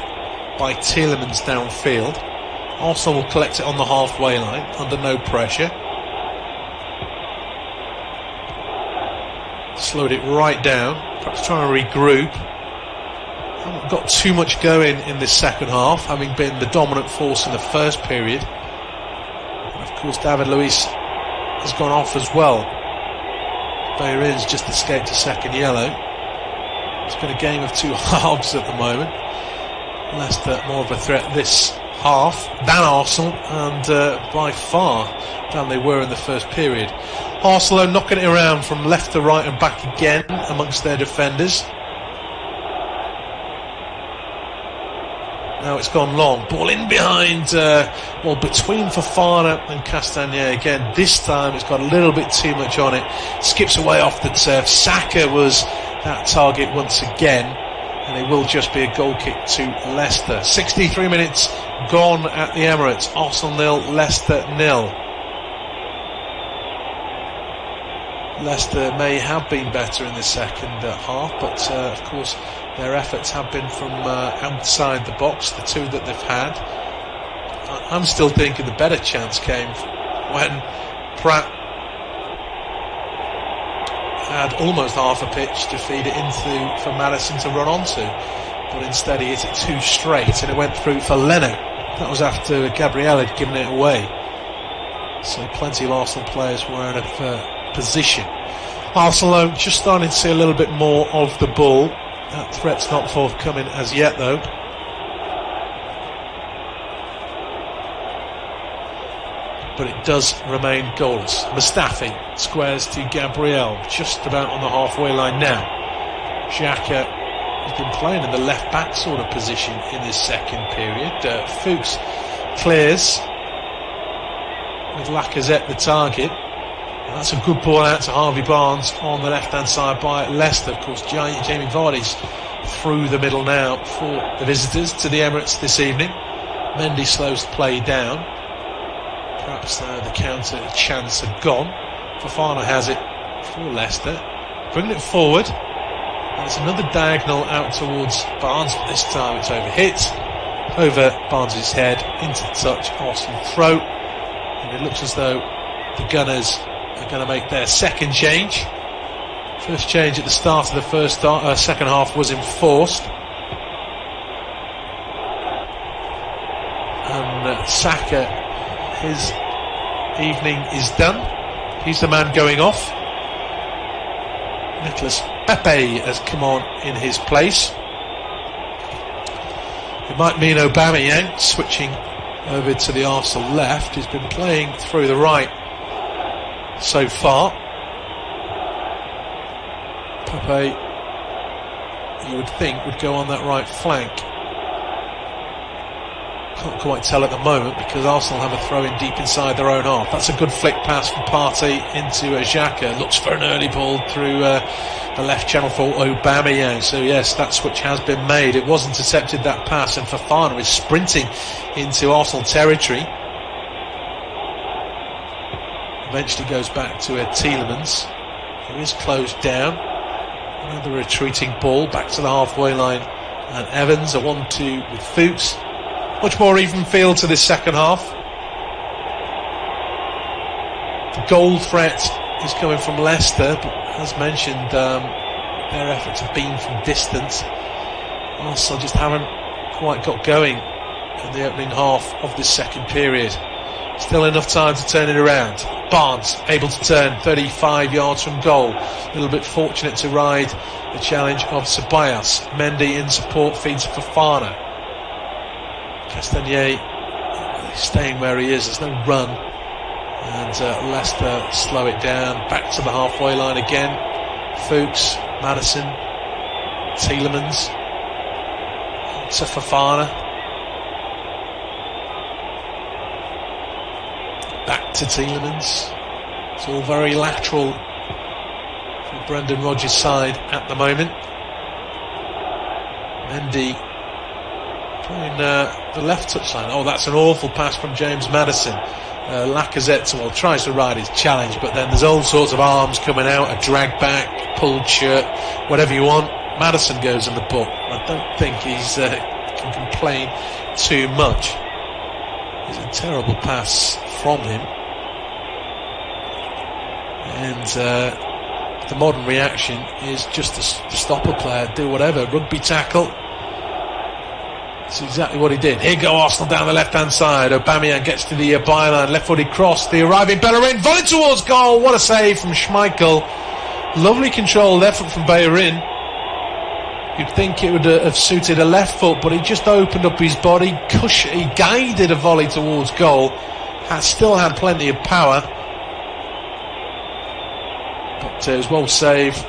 by Tielemans downfield. Arsenal will collect it on the halfway line under no pressure. Slowed it right down, perhaps trying to regroup. Haven't got too much going in this second half, having been the dominant force in the first period. And of course David Luiz has gone off as well. Bayern's just escaped a second yellow. It's been a game of two halves at the moment. Leicester more of a threat this half than Arsenal, and by far than they were in the first period. Arsenal knocking it around from left to right and back again amongst their defenders. Now it's gone long. Ball in behind, between Fofana and Castagne again. This time it's got a little bit too much on it. Skips away off the turf. Saka was that target once again, and it will just be a goal kick to Leicester. 63 minutes gone at the Emirates. Arsenal 0, Leicester 0. Leicester may have been better in the second half, but of course their efforts have been from outside the box, the two that they've had. I'm still thinking the better chance came when Pratt had almost half a pitch to feed it into for Maddison to run onto, but instead he hit it too straight and it went through for Leno. That was after Gabriel had given it away. So plenty of Arsenal players were out of position. Arsenal just starting to see a little bit more of the ball. That threat's not forthcoming as yet though. But it does remain goalless. Mustafi squares to Gabriel, just about on the halfway line now. Xhaka has been playing in the left back sort of position in this second period. Fuchs clears with Lacazette the target. And that's a good ball out to Harvey Barnes on the left hand side by Leicester. Of course, Jamie Vardy's through the middle now for the visitors to the Emirates this evening. Mendy slows the play down. Perhaps the counter chance had gone. Fofana has it for Leicester. Bringing it forward. There's another diagonal out towards Barnes, but this time it's overhit. Over Barnes' head, into touch, Arsenal throw. And it looks as though the Gunners are going to make their second change. First change at the start of the second half was enforced. And Saka, his evening is done. He's the man going off. Nicolas Pepe has come on in his place. It might mean Aubameyang switching over to the Arsenal left. He's been playing through the right so far. Pepe, you would think, would go on that right flank. Can't quite tell at the moment because Arsenal have a throw in deep inside their own half. That's a good flick pass from Partey into Xhaka. Looks for an early ball through the left channel for Aubameyang. So yes, that switch has been made. It was intercepted, that pass, and Fofana is sprinting into Arsenal territory. Eventually goes back to Tielemans, who is closed down. Another retreating ball back to the halfway line, and Evans a 1-2 with Fuchs. Much more even feel to this second half. The goal threat is coming from Leicester, but as mentioned, their efforts have been from distance. Arsenal just haven't quite got going in the opening half of this second period. Still enough time to turn it around. Barnes able to turn 35 yards from goal. A little bit fortunate to ride the challenge of Ceballos. Mendy in support, feeds Fofana. Castagne staying where he is. There's no run. And Leicester slow it down. Back to the halfway line again. Fuchs, Maddison, Tielemans. To Fofana. Back to Tielemans. It's all very lateral from Brendan Rodgers' side at the moment. Mendy playing the left touchline. Oh, that's an awful pass from James Maddison. Lacazette tries to ride his challenge, but then there's all sorts of arms coming out, a drag back, pulled shirt, whatever you want. Maddison goes in the book. I don't think he's can complain too much. It's a terrible pass from him. And the modern reaction is just to stop a player, do whatever, rugby tackle. That's exactly what he did. Here go Arsenal down the left-hand side. Aubameyang gets to the byline, left-footed cross, the arriving Bellerin, volley towards goal. What a save from Schmeichel. Lovely controlled effort from Bellerin. You'd think it would have suited a left foot, but he just opened up his body, he guided a volley towards goal. Still had plenty of power. But it was well saved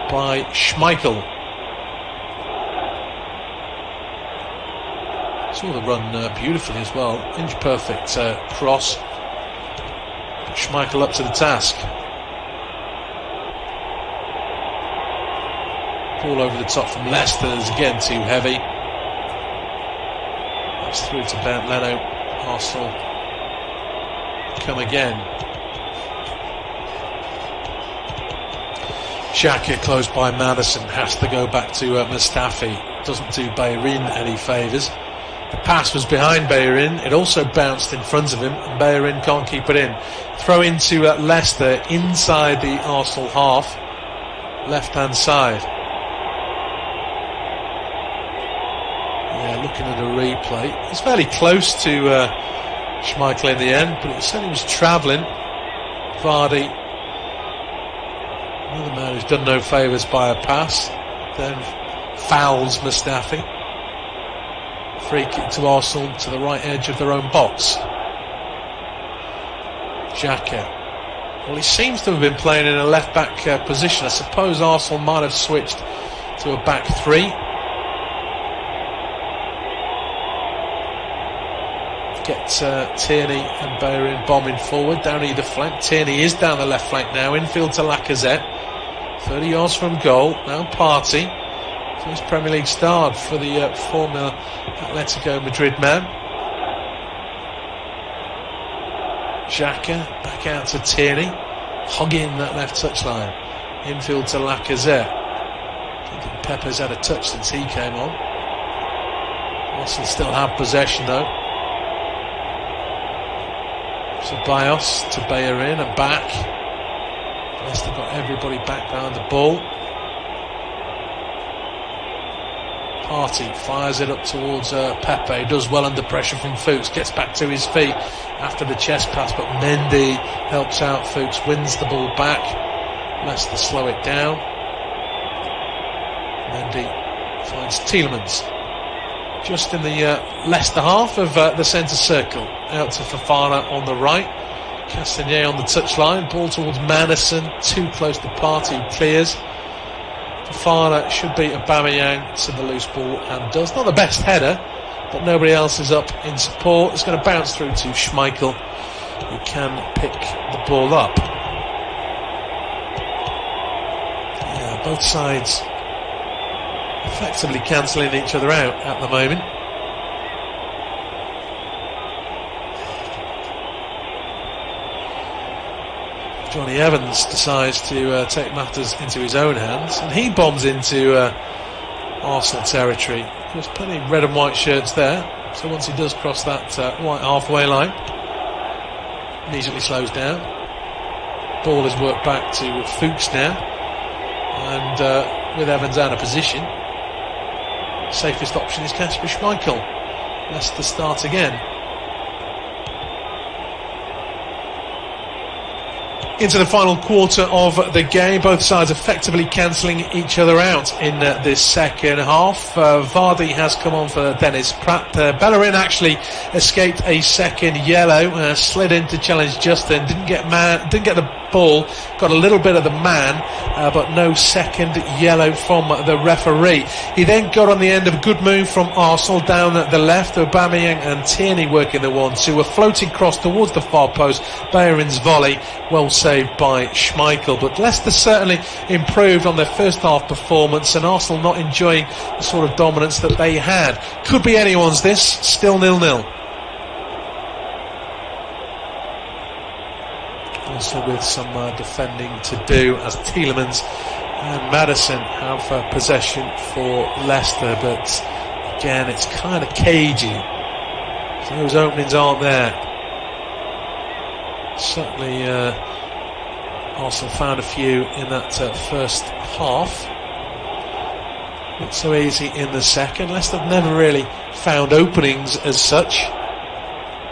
by Schmeichel. Saw the run beautifully as well. Inch perfect cross. But Schmeichel up to the task. Ball over the top from Leicester is again too heavy. That's through to Bernd Leno. Arsenal come again. Xhaka close by Maddison, has to go back to Mustafi. Doesn't do Bellerin any favours. The pass was behind Bellerin, it also bounced in front of him, and Bellerin can't keep it in. Throw into Leicester inside the Arsenal half, left hand side. Yeah, looking at a replay, it's fairly close to Schmeichel in the end, but it certainly was travelling. Vardy, another man who's done no favours by a pass, then fouls Mustafi. Free kick to Arsenal to the right edge of their own box. Xhaka. Well, he seems to have been playing in a left back position. I suppose Arsenal might have switched to a back three. Get Tierney and Bellerin bombing forward down either flank. Tierney is down the left flank now. Infield to Lacazette. 30 yards from goal. Now Partey. First Premier League start for the former Atletico Madrid man. Xhaka back out to Tierney, hugging that left touchline. Infield to Lacazette. I don't think Pepe's had a touch since he came on. Arsenal still have possession though. Ceballos to Bellerin and back. Leicester got everybody back behind the ball. Partey fires it up towards Pepe, does well under pressure from Fuchs, gets back to his feet after the chest pass, but Mendy helps out Fuchs, wins the ball back. Leicester slow it down. Mendy finds Tielemans just in the Leicester half of the centre circle, out to Fofana on the right. Castagnet on the touchline, ball towards Maddison, too close to Partey, who clears. Fofana should beat Aubameyang to the loose ball and does. Not the best header, but nobody else is up in support. It's going to bounce through to Schmeichel, who can pick the ball up. Yeah, both sides effectively cancelling each other out at the moment. Johnny Evans decides to take matters into his own hands, and he bombs into Arsenal territory. There's plenty of red and white shirts there, so once he does cross that white halfway line, immediately slows down. Ball is worked back to Fuchs now, and with Evans out of position, safest option is Kasper Schmeichel. Leicester start again. Into the final quarter of the game, both sides effectively cancelling each other out in this second half. Vardy has come on for Dennis Pratt. Bellerin actually escaped a second yellow, slid in to challenge Justin, didn't get the ball, got a little bit of the man, but no second yellow from the referee. He then got on the end of a good move from Arsenal down at the left. Aubameyang and Tierney working the 1-2, a floating cross towards the far post. Bayern's volley, well saved by Schmeichel. But Leicester certainly improved on their first half performance, and Arsenal not enjoying the sort of dominance that they had. Could be anyone's this, still 0-0. Also with some defending to do, as Tielemans and Maddison have possession for Leicester, but again it's kind of cagey. So those openings aren't there. Certainly Arsenal found a few in that first half. Not so easy in the second. Leicester have never really found openings as such,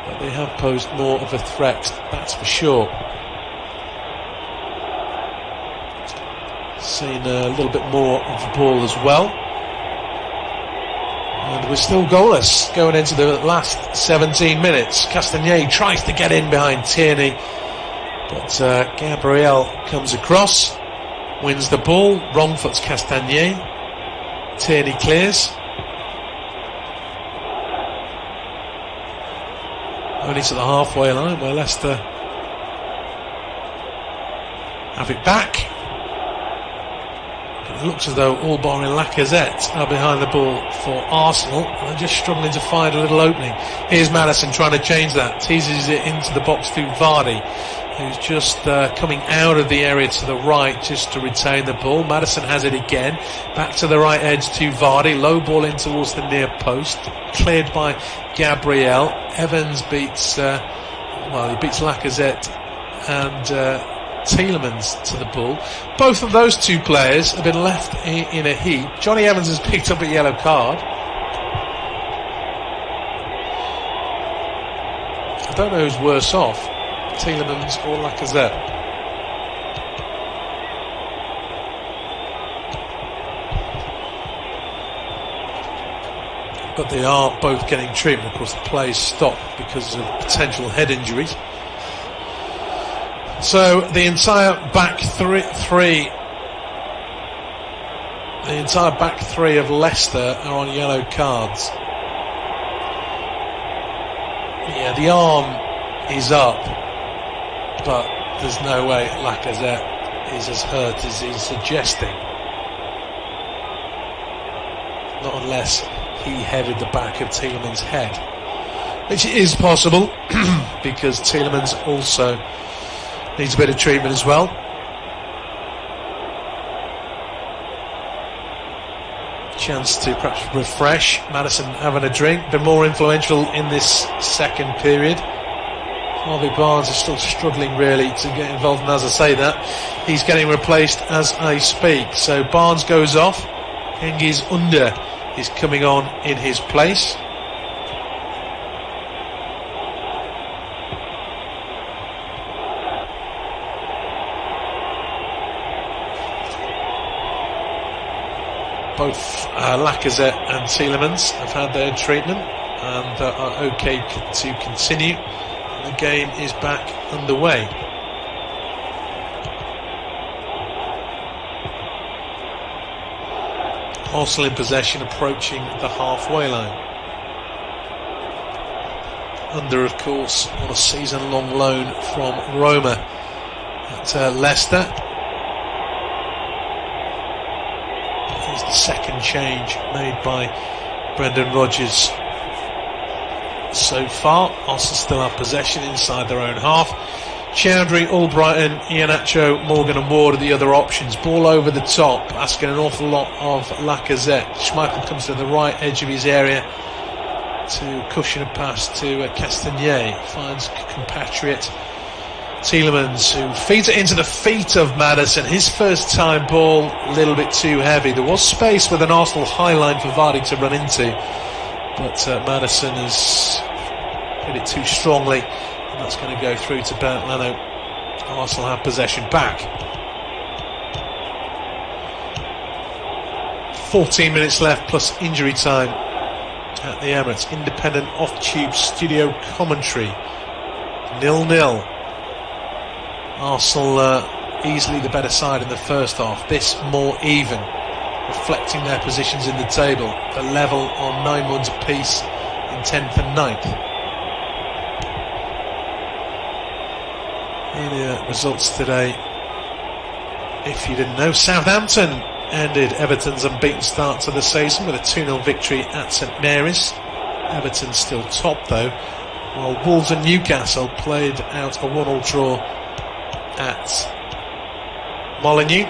but they have posed more of a threat, that's for sure. Seen a little bit more of the ball as well, and we're still goalless going into the last 17 minutes. Castagnet tries to get in behind Tierney, but Gabriel comes across, wins the ball, wrong foots Castagnet. Tierney clears, only to the halfway line where Leicester have it back. It looks as though all barring Lacazette are behind the ball for Arsenal. They're just struggling to find a little opening. Here's Maddison trying to change that. Teases it into the box to Vardy, who's just coming out of the area to the right just to retain the ball. Maddison has it again. Back to the right edge to Vardy. Low ball in towards the near post. Cleared by Gabriel. Evans beats, he beats Lacazette and Tielemans to the ball. Both of those two players have been left in a heap. Johnny Evans has picked up a yellow card. I don't know who's worse off, Tielemans or Lacazette. But they are both getting treatment. Of course, the play stopped because of potential head injuries. So the entire back three of Leicester are on yellow cards. Yeah, the arm is up, but there's no way Lacazette is as hurt as he's suggesting. Not unless he headed the back of Tielemans' head, which is possible because Tielemans also needs a bit of treatment as well. Chance to perhaps refresh. Maddison having a drink, been more influential in this second period. Harvey Barnes is still struggling really to get involved, and as I say that, he's getting replaced as I speak. So Barnes goes off, Cengiz Under is coming on in his place. Both Lacazette and Tielemans have had their treatment and are okay to continue. The game is back underway. Arsenal in possession, approaching the halfway line. Under, of course, on a season-long loan from Roma at Leicester. Here's the second change made by Brendan Rodgers so far. Arsenal still have possession inside their own half. Chowdhury, Albrighton, Iheanacho, Morgan and Ward are the other options. Ball over the top, asking an awful lot of Lacazette. Schmeichel comes to the right edge of his area to cushion a pass to Castagnet. Finds compatriot Tielemans, who feeds it into the feet of Maddison. His first time ball, a little bit too heavy. There was space with an Arsenal high line for Vardy to run into, but Maddison has hit it too strongly, and that's going to go through to Bernd Leno. Arsenal have possession back. 14 minutes left plus injury time at the Emirates. Independent off-tube studio commentary. 0-0. Arsenal easily the better side in the first half. This more even, reflecting their positions in the table. The level on 9 points apiece in 10th and 9th. Earlier results today, if you didn't know, Southampton ended Everton's unbeaten start to the season with a 2-0 victory at St Mary's. Everton still top though, while Wolves and Newcastle played out a 1-1 draw at Molineux.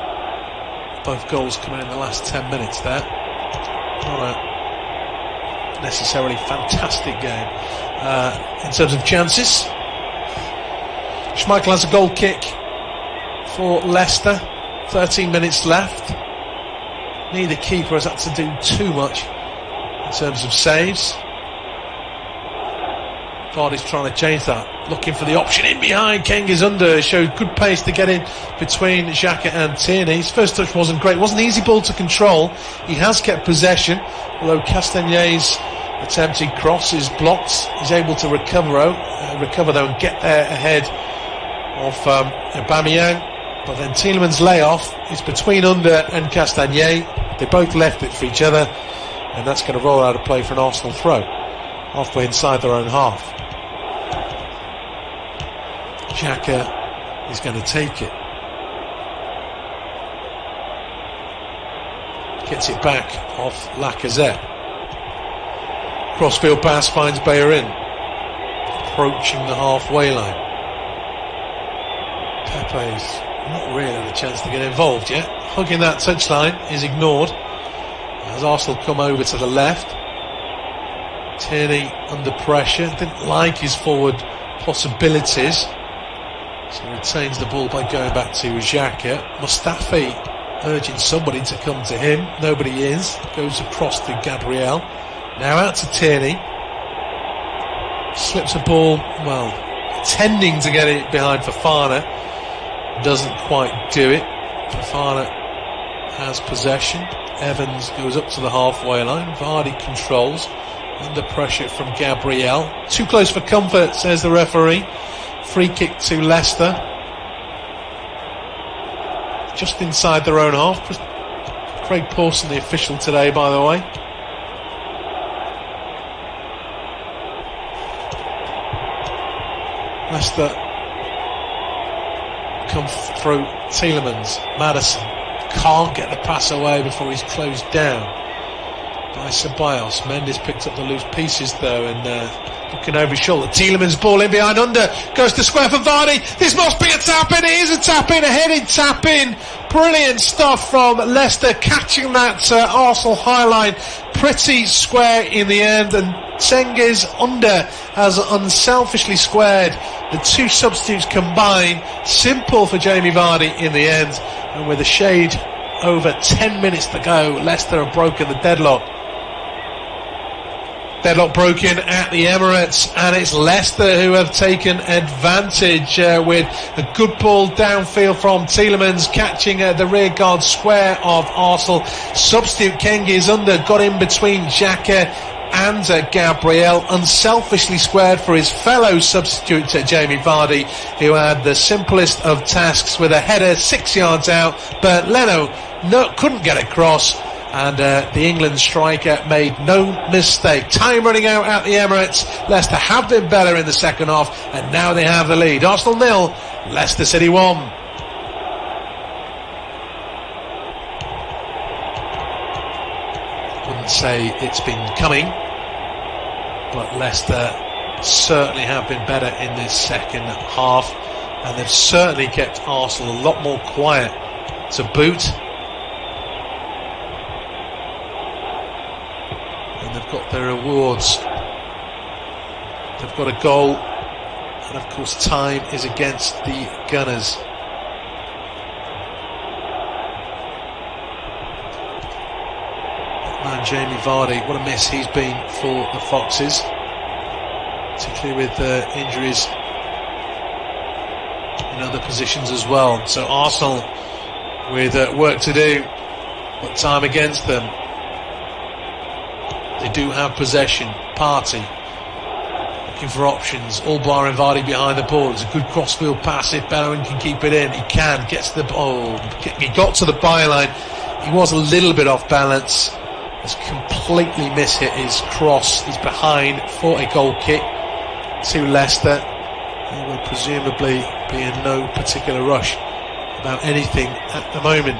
Both goals coming in the last 10 minutes there. Not a necessarily fantastic game. In terms of chances, Schmeichel has a goal kick for Leicester. 13 minutes left. Neither keeper has had to do too much in terms of saves. Vardy's trying to change that, looking for the option in behind. Kenga's under, showed good pace to get in between Xhaka and Tierney. His first touch wasn't great, wasn't an easy ball to control. He has kept possession, although Castagne's attempted cross is blocked. He's able to recover though and get there ahead of Aubameyang. But then Tielemans' layoff is between Under and Castagne. They both left it for each other, and that's going to roll out of play for an Arsenal throw halfway inside their own half. Xhaka is going to take it. Gets it back off Lacazette. Crossfield pass finds Bellerin, approaching the halfway line. Pepe's not really had a chance to get involved yet. Hugging that touchline is ignored as Arsenal come over to the left. Tierney under pressure, didn't like his forward possibilities, so retains the ball by going back to Xhaka. Mustafi urging somebody to come to him, nobody is. Goes across to Gabriel, now out to Tierney. Slips a ball, well, tending to get it behind Fofana. Doesn't quite do it. Fofana has possession. Evans goes up to the halfway line. Vardy controls. Under pressure from Gabriel. Too close for comfort, says the referee. Free kick to Leicester. Just inside their own half. Craig Pawson, the official today, by the way. Leicester come through. Tielemans, Maddison can't get the pass away before he's closed down by Ceballos. Mendes picked up the loose pieces though, and looking over his shoulder. Tielemans ball in behind Under, goes to square for Vardy. This must be a tap in. It is a tap in, a headed tap in. Brilliant stuff from Leicester, catching that Arsenal high line pretty square in the end, and Cengiz Under has unselfishly squared. The two substitutes combined. Simple for Jamie Vardy in the end, and with a shade over 10 minutes to go, Leicester have broken the deadlock. Deadlock broken at the Emirates, and it's Leicester who have taken advantage with a good ball downfield from Tielemans, catching the rear guard square of Arsenal. Substitute Cengiz Under got in between Xhaka and Gabriel, unselfishly squared for his fellow substitute Jamie Vardy, who had the simplest of tasks with a header 6 yards out, but Leno couldn't get across. And the England striker made no mistake. Time running out at the Emirates. Leicester have been better in the second half, and now they have the lead. Arsenal 0, Leicester City 1. Wouldn't say it's been coming, but Leicester certainly have been better in this second half, and they've certainly kept Arsenal a lot more quiet to boot. Got their rewards. They've got a goal, and of course time is against the Gunners. Man, Jamie Vardy, what a miss he's been for the Foxes, particularly with injuries in other positions as well. So Arsenal with work to do, but time against them. They do have possession. Partey Looking for options. Albar and Vardy behind the ball. It's a good crossfield pass if Bellerin can keep it in. He can. Gets to the ball. He got to the byline. He was a little bit off balance. Has completely mishit his cross. He's behind for a goal kick to Leicester. He will presumably be in no particular rush about anything at the moment.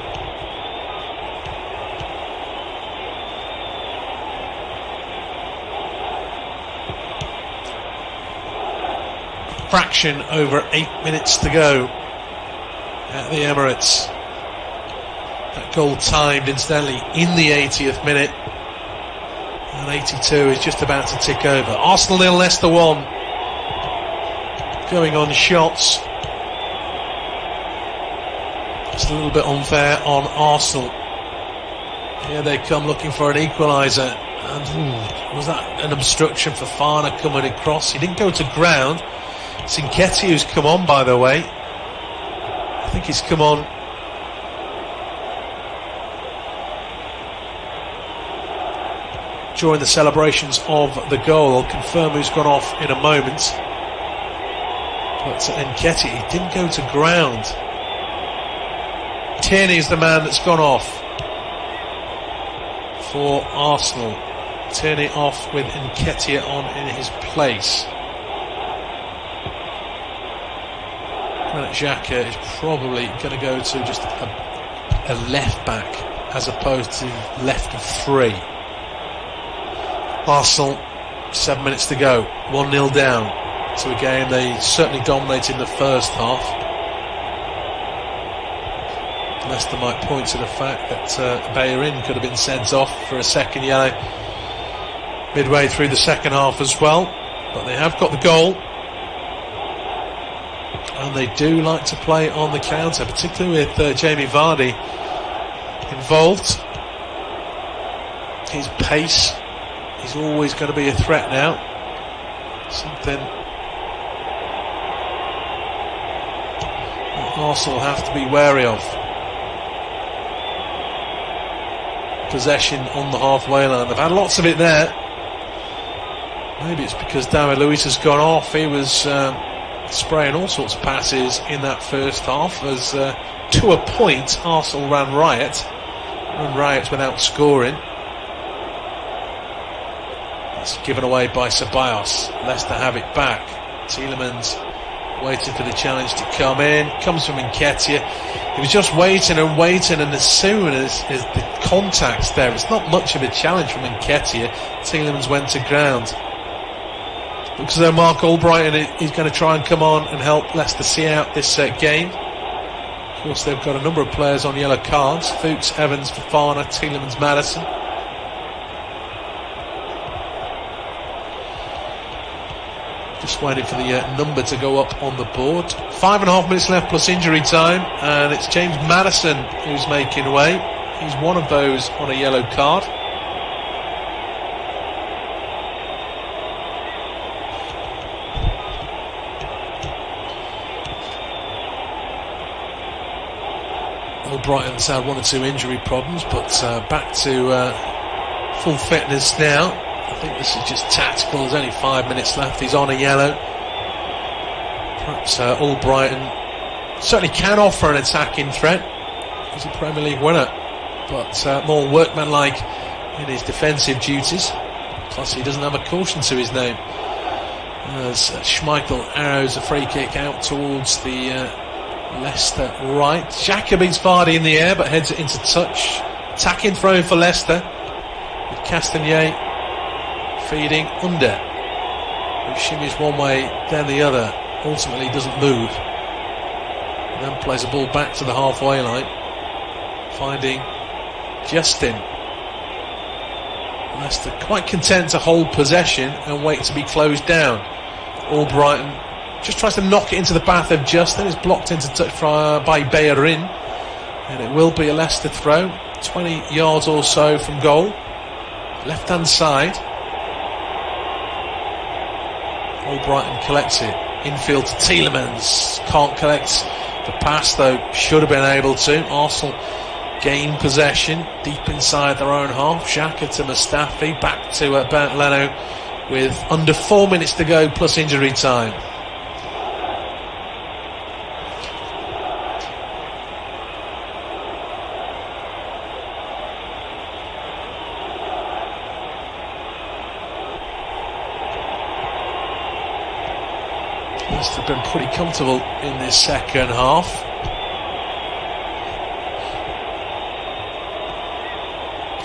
Fraction over 8 minutes to go at the Emirates. That goal timed incidentally in the 80th minute, and 82 is just about to tick over. Arsenal 0, Leicester 1. Going on shots. It's a little bit unfair on Arsenal. Here they come looking for an equaliser, and was that an obstruction for Fana coming across? He didn't go to ground. It's Nketiah who's come on, by the way. I think he's come on during the celebrations of the goal. I'll confirm who's gone off in a moment. But Nketiah, he didn't go to ground. Tierney is the man that's gone off for Arsenal. Tierney off with Nketiah on in his place. Xhaka is probably going to go to just a left back as opposed to left of three. Arsenal, 7 minutes to go, 1-0 down to a game they certainly dominated in the first half. Leicester might point to the fact that Bellerin could have been sent off for a second yellow midway through the second half as well, but they have got the goal. And they do like to play on the counter, particularly with Jamie Vardy involved. His pace is always going to be a threat now. Something that Arsenal have to be wary of. Possession on the halfway line. They've had lots of it there. Maybe it's because David Luiz has gone off. He was spraying all sorts of passes in that first half, as to a point Arsenal ran riot without scoring. It's given away by Ceballos. Leicester have it back. Tielemans waiting for the challenge to come in. Comes from Nketiah. He was just waiting, and as soon as the contact's there, it's not much of a challenge from Nketiah. Tielemans went to ground. Looks as though Mark Albrighton is going to try and come on and help Leicester see out this game. Of course, they've got a number of players on yellow cards. Fuchs, Evans, Fofana, Tielemans, Maddison. Just waiting for the number to go up on the board. 5.5 minutes left plus injury time, and it's James Maddison who's making way. He's one of those on a yellow card. Brighton's had one or two injury problems, but back to full fitness now. I think this is just tactical. There's only 5 minutes left. He's on a yellow. Perhaps Albrighton certainly can offer an attacking threat. He's a Premier League winner, but more workmanlike in his defensive duties. Plus, he doesn't have a caution to his name. As Schmeichel arrows a free kick out towards the Leicester right. Xhaka beats Vardy in the air but heads it into touch. Attacking throw for Leicester with Castagnet feeding under. He shimmies one way then the other, ultimately doesn't move, and then plays a ball back to the halfway line, finding Justin. Leicester quite content to hold possession and wait to be closed down. Albrighton just tries to knock it into the path of Justin. It's blocked into touch by Bellerin, and it will be a Leicester throw, 20 yards or so from goal, left hand side. Albrighton collects it infield to Tielemans, can't collect the pass though, should have been able to. Arsenal gain possession deep inside their own half. Xhaka to Mustafi, back to Bernd Leno with under 4 minutes to go plus injury time. Must have been pretty comfortable in this second half.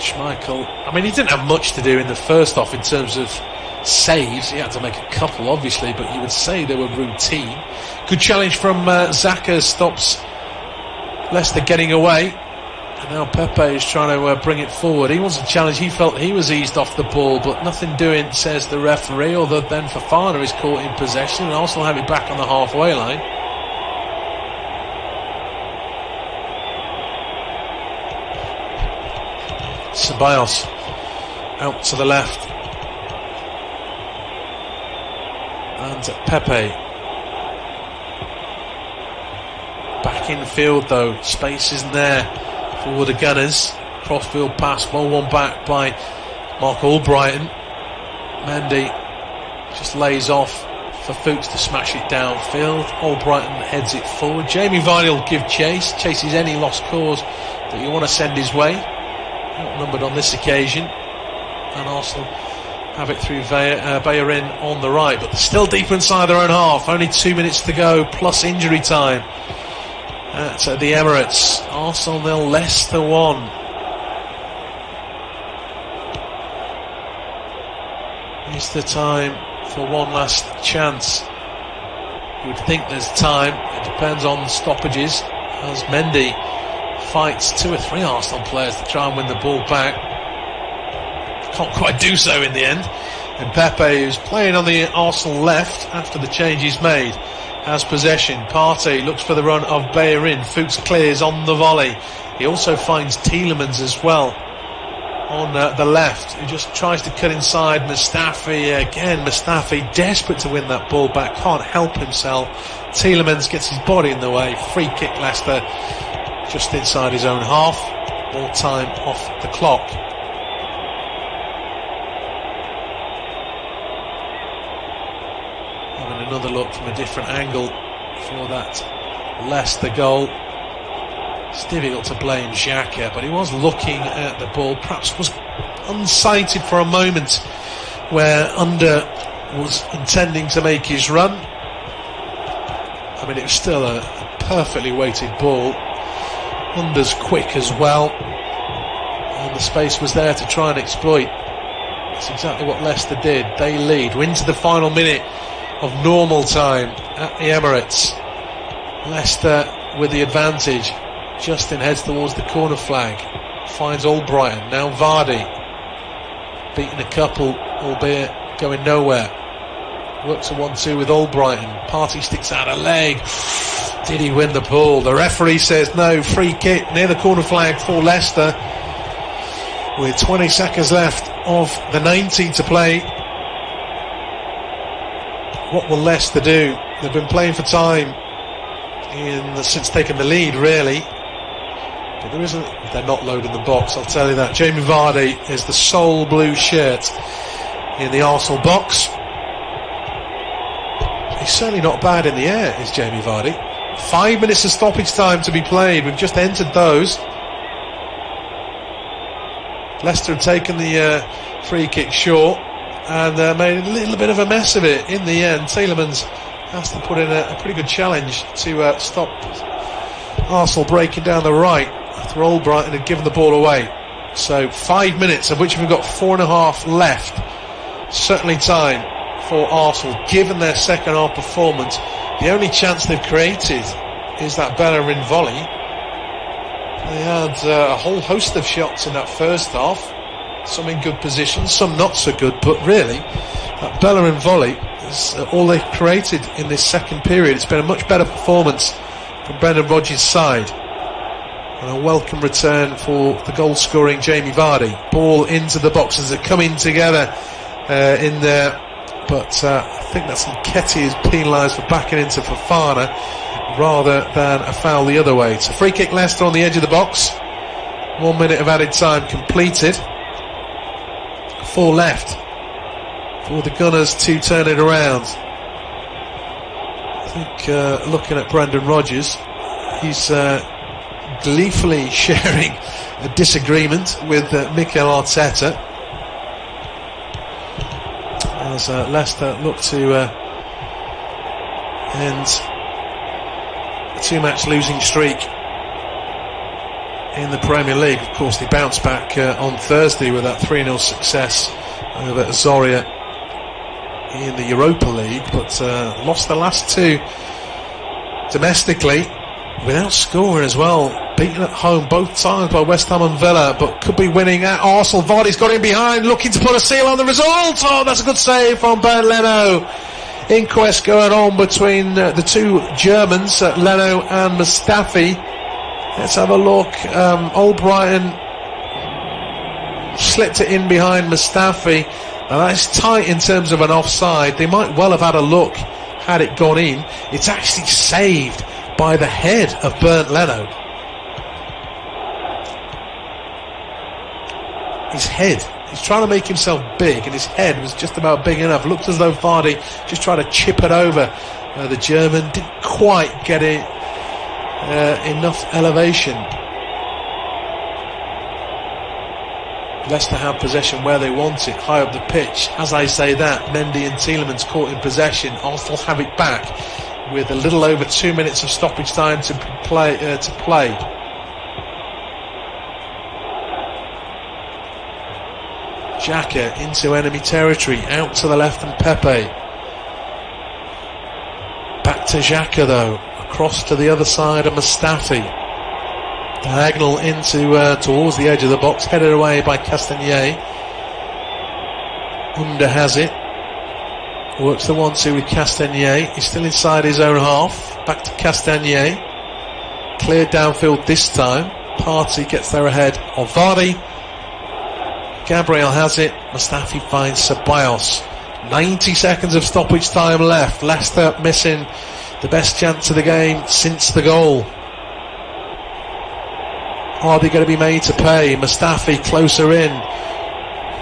Schmeichel, I mean, he didn't have much to do in the first half in terms of saves. He had to make a couple, obviously, but you would say they were routine. Good challenge from Xhaka, stops Leicester getting away. And now Pepe is trying to bring it forward. He wants a challenge. He felt he was eased off the ball, but nothing doing, says the referee, other than Fofana is caught in possession, and Arsenal have it back on the halfway line. Ceballos out to the left, and Pepe back in field though. Space isn't there for the Gunners. Crossfield pass, well won back by Mark Albrighton. Mendy just lays off for Fuchs to smash it downfield. Albrighton heads it forward. Jamie Vardy will give chase. Chases any lost cause that you want to send his way. Outnumbered on this occasion, and Arsenal have it through Bellerin on the right, but they're still deep inside their own half. Only 2 minutes to go plus injury time at the Emirates. Arsenal 0, Leicester 1. Is the time for one last chance? You would think there's time. It depends on stoppages, as Mendy fights 2 or 3 Arsenal players to try and win the ball back. Can't quite do so in the end. And Pepe, who's playing on the Arsenal left after the change he's made, has possession. Partey looks for the run of Bellerin. Fuchs clears on the volley. He also finds Tielemans as well on the left, who just tries to cut inside. Mustafi again. Mustafi desperate to win that ball back, can't help himself. Tielemans gets his body in the way. Free kick Leicester just inside his own half. More time off the clock. Having another look from a different angle for that Leicester goal. It's difficult to blame Xhaka, but he was looking at the ball, perhaps was unsighted for a moment where Under was intending to make his run. I mean, it was still a perfectly weighted ball. Under's quick as well, and the space was there to try and exploit. That's exactly what Leicester did. They lead. We're into the final minute of normal time at the Emirates. Leicester with the advantage. Justin heads towards the corner flag, finds Albrighton. Now Vardy, beating a couple, albeit going nowhere. Works a 1-2 with Albrighton. Partey sticks out a leg. Did he win the ball? The referee says no. Free kick near the corner flag for Leicester, with 20 seconds left of the 90 to play. What will Leicester do? They've been playing for time since taking the lead, really. But they're not loading the box, I'll tell you that. Jamie Vardy is the sole blue shirt in the Arsenal box. He's certainly not bad in the air, is Jamie Vardy. 5 minutes of stoppage time to be played. We've just entered those. Leicester have taken the free kick short and made a little bit of a mess of it in the end. Tielemans has to put in a pretty good challenge to stop Arsenal breaking down the right after Albrighton had given the ball away. So 5 minutes, of which we've got 4.5 left. Certainly time for Arsenal, given their second half performance. The only chance they've created is that Bellerin volley. They had a whole host of shots in that first half, some in good positions, some not so good, but really that Bellerin volley is all they've created in this second period. It's been a much better performance from Brendan Rodgers' side, and a welcome return for the goal scoring Jamie Vardy. Ball into the boxes, they're coming together in there, but I think that's Nketiah is penalised for backing into Fofana rather than a foul the other way. It's a free kick Leicester on the edge of the box. 1 minute of added time completed. 4 left. for the Gunners to turn it around. I think looking at Brendan Rodgers, he's gleefully sharing a disagreement with Mikel Arteta as Leicester look to end a 2-match losing streak in the Premier League. Of course, they bounced back on Thursday with that 3-0 success over Zorya in the Europa League, but lost the last 2 domestically without scoring as well. Beaten at home both times by West Ham and Villa, but could be winning at Arsenal. Vardy's got in behind, looking to put a seal on the result. Oh, that's a good save from Bernd Leno. Inquest going on between the 2 Germans, Leno and Mustafi. Let's have a look. Albrighton slipped it in behind Mustafi. Now that's tight in terms of an offside. They might well have had a look had it gone in. It's actually saved by the head of Bernd Leno. His head. He's trying to make himself big, and his head was just about big enough. Looked as though Vardy just tried to chip it over the German. Didn't quite get it enough elevation. Leicester have possession where they want it, high up the pitch. As I say that, Mendy and Tielemans caught in possession. Arsenal have it back with a little over 2 minutes of stoppage time to play. Xhaka into enemy territory, out to the left, and Pepe. Back to Xhaka though, across to the other side of Mustafi. Diagonal into towards the edge of the box, headed away by Castagnier. Under has it. Works the 1-2 with Castagnier. He's still inside his own half. Back to Castagnier. Cleared downfield this time. Partey gets there ahead of Vardy. Gabriel has it. Mustafi finds Ceballos. 90 seconds of stoppage time left. Leicester missing the best chance of the game since the goal. Are they going to be made to pay? Mustafi closer in.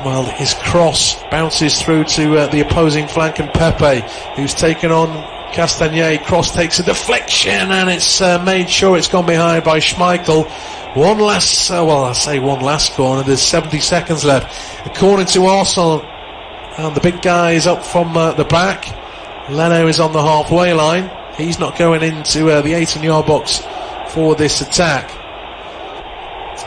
Well, his cross bounces through to the opposing flank, and Pepe, who's taken on Castagnier. Cross takes a deflection, and it's made sure it's gone behind by Schmeichel. One last corner. There's 70 seconds left. A corner to Arsenal, and the big guy is up from the back. Leno is on the halfway line. He's not going into the 18-yard box for this attack.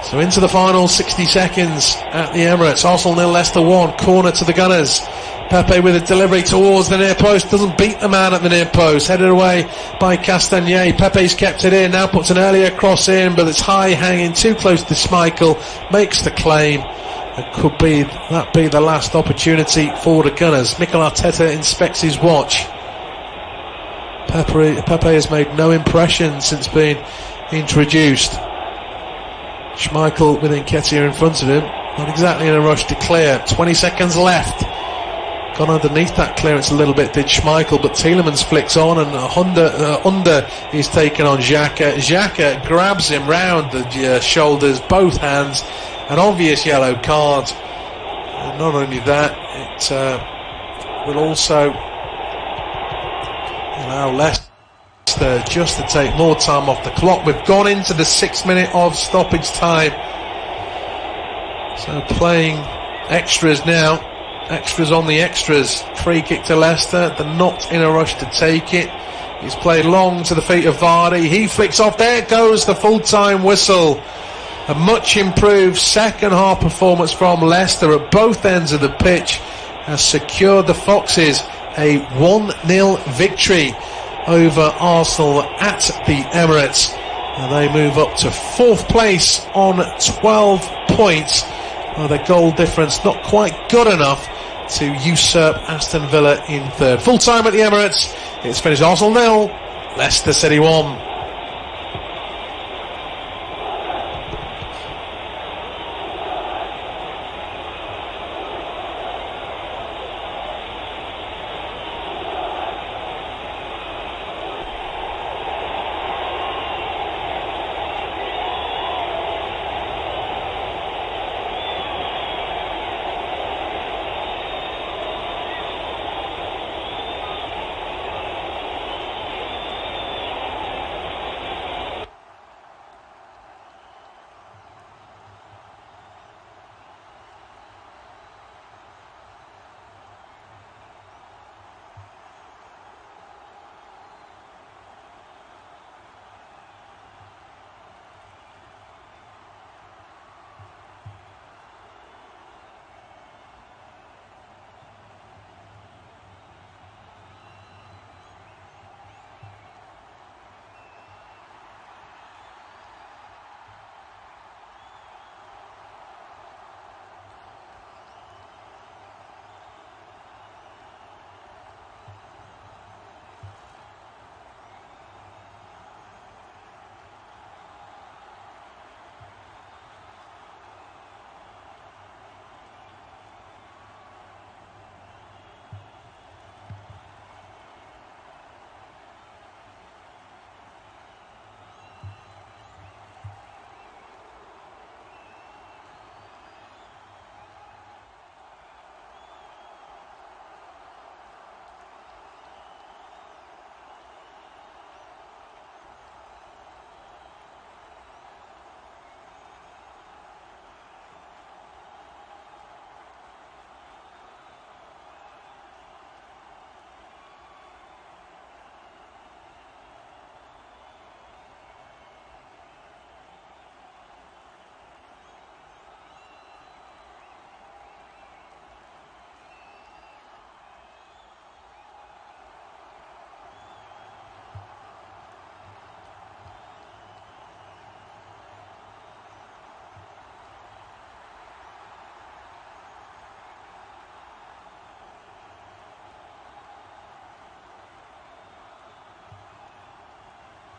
So into the final 60 seconds at the Emirates. Arsenal 0, Leicester 1. Corner to the Gunners. Pepe with a delivery towards the near post. Doesn't beat the man at the near post. Headed away by Castagnier. Pepe's kept it in. Now puts an earlier cross in, but it's high hanging, too close to Schmeichel. Makes the claim. It could be the last opportunity for the Gunners. Mikel Arteta inspects his watch. Pepe has made no impression since being introduced. Schmeichel with Nketiah in front of him, not exactly in a rush to clear. 20 seconds left. Gone underneath that clearance a little bit, did Schmeichel, but Tielemans flicks on, and under is taken on Xhaka. Xhaka grabs him round the shoulders, both hands. An obvious yellow card. And not only that, it will also allow Leicester just to take more time off the clock. We've gone into the 6 minute of stoppage time, so playing extras now. Extras on the extras. Free kick to Leicester. They're not in a rush to take it. He's played long to the feet of Vardy. He flicks off. There goes the full-time whistle. A much improved second half performance from Leicester at both ends of the pitch has secured the Foxes a 1-0 victory over Arsenal at the Emirates, and they move up to 4th place on 12 points. Their goal difference not quite good enough to usurp Aston Villa in 3rd. Full time at the Emirates, it's finished Arsenal 0, Leicester City 1.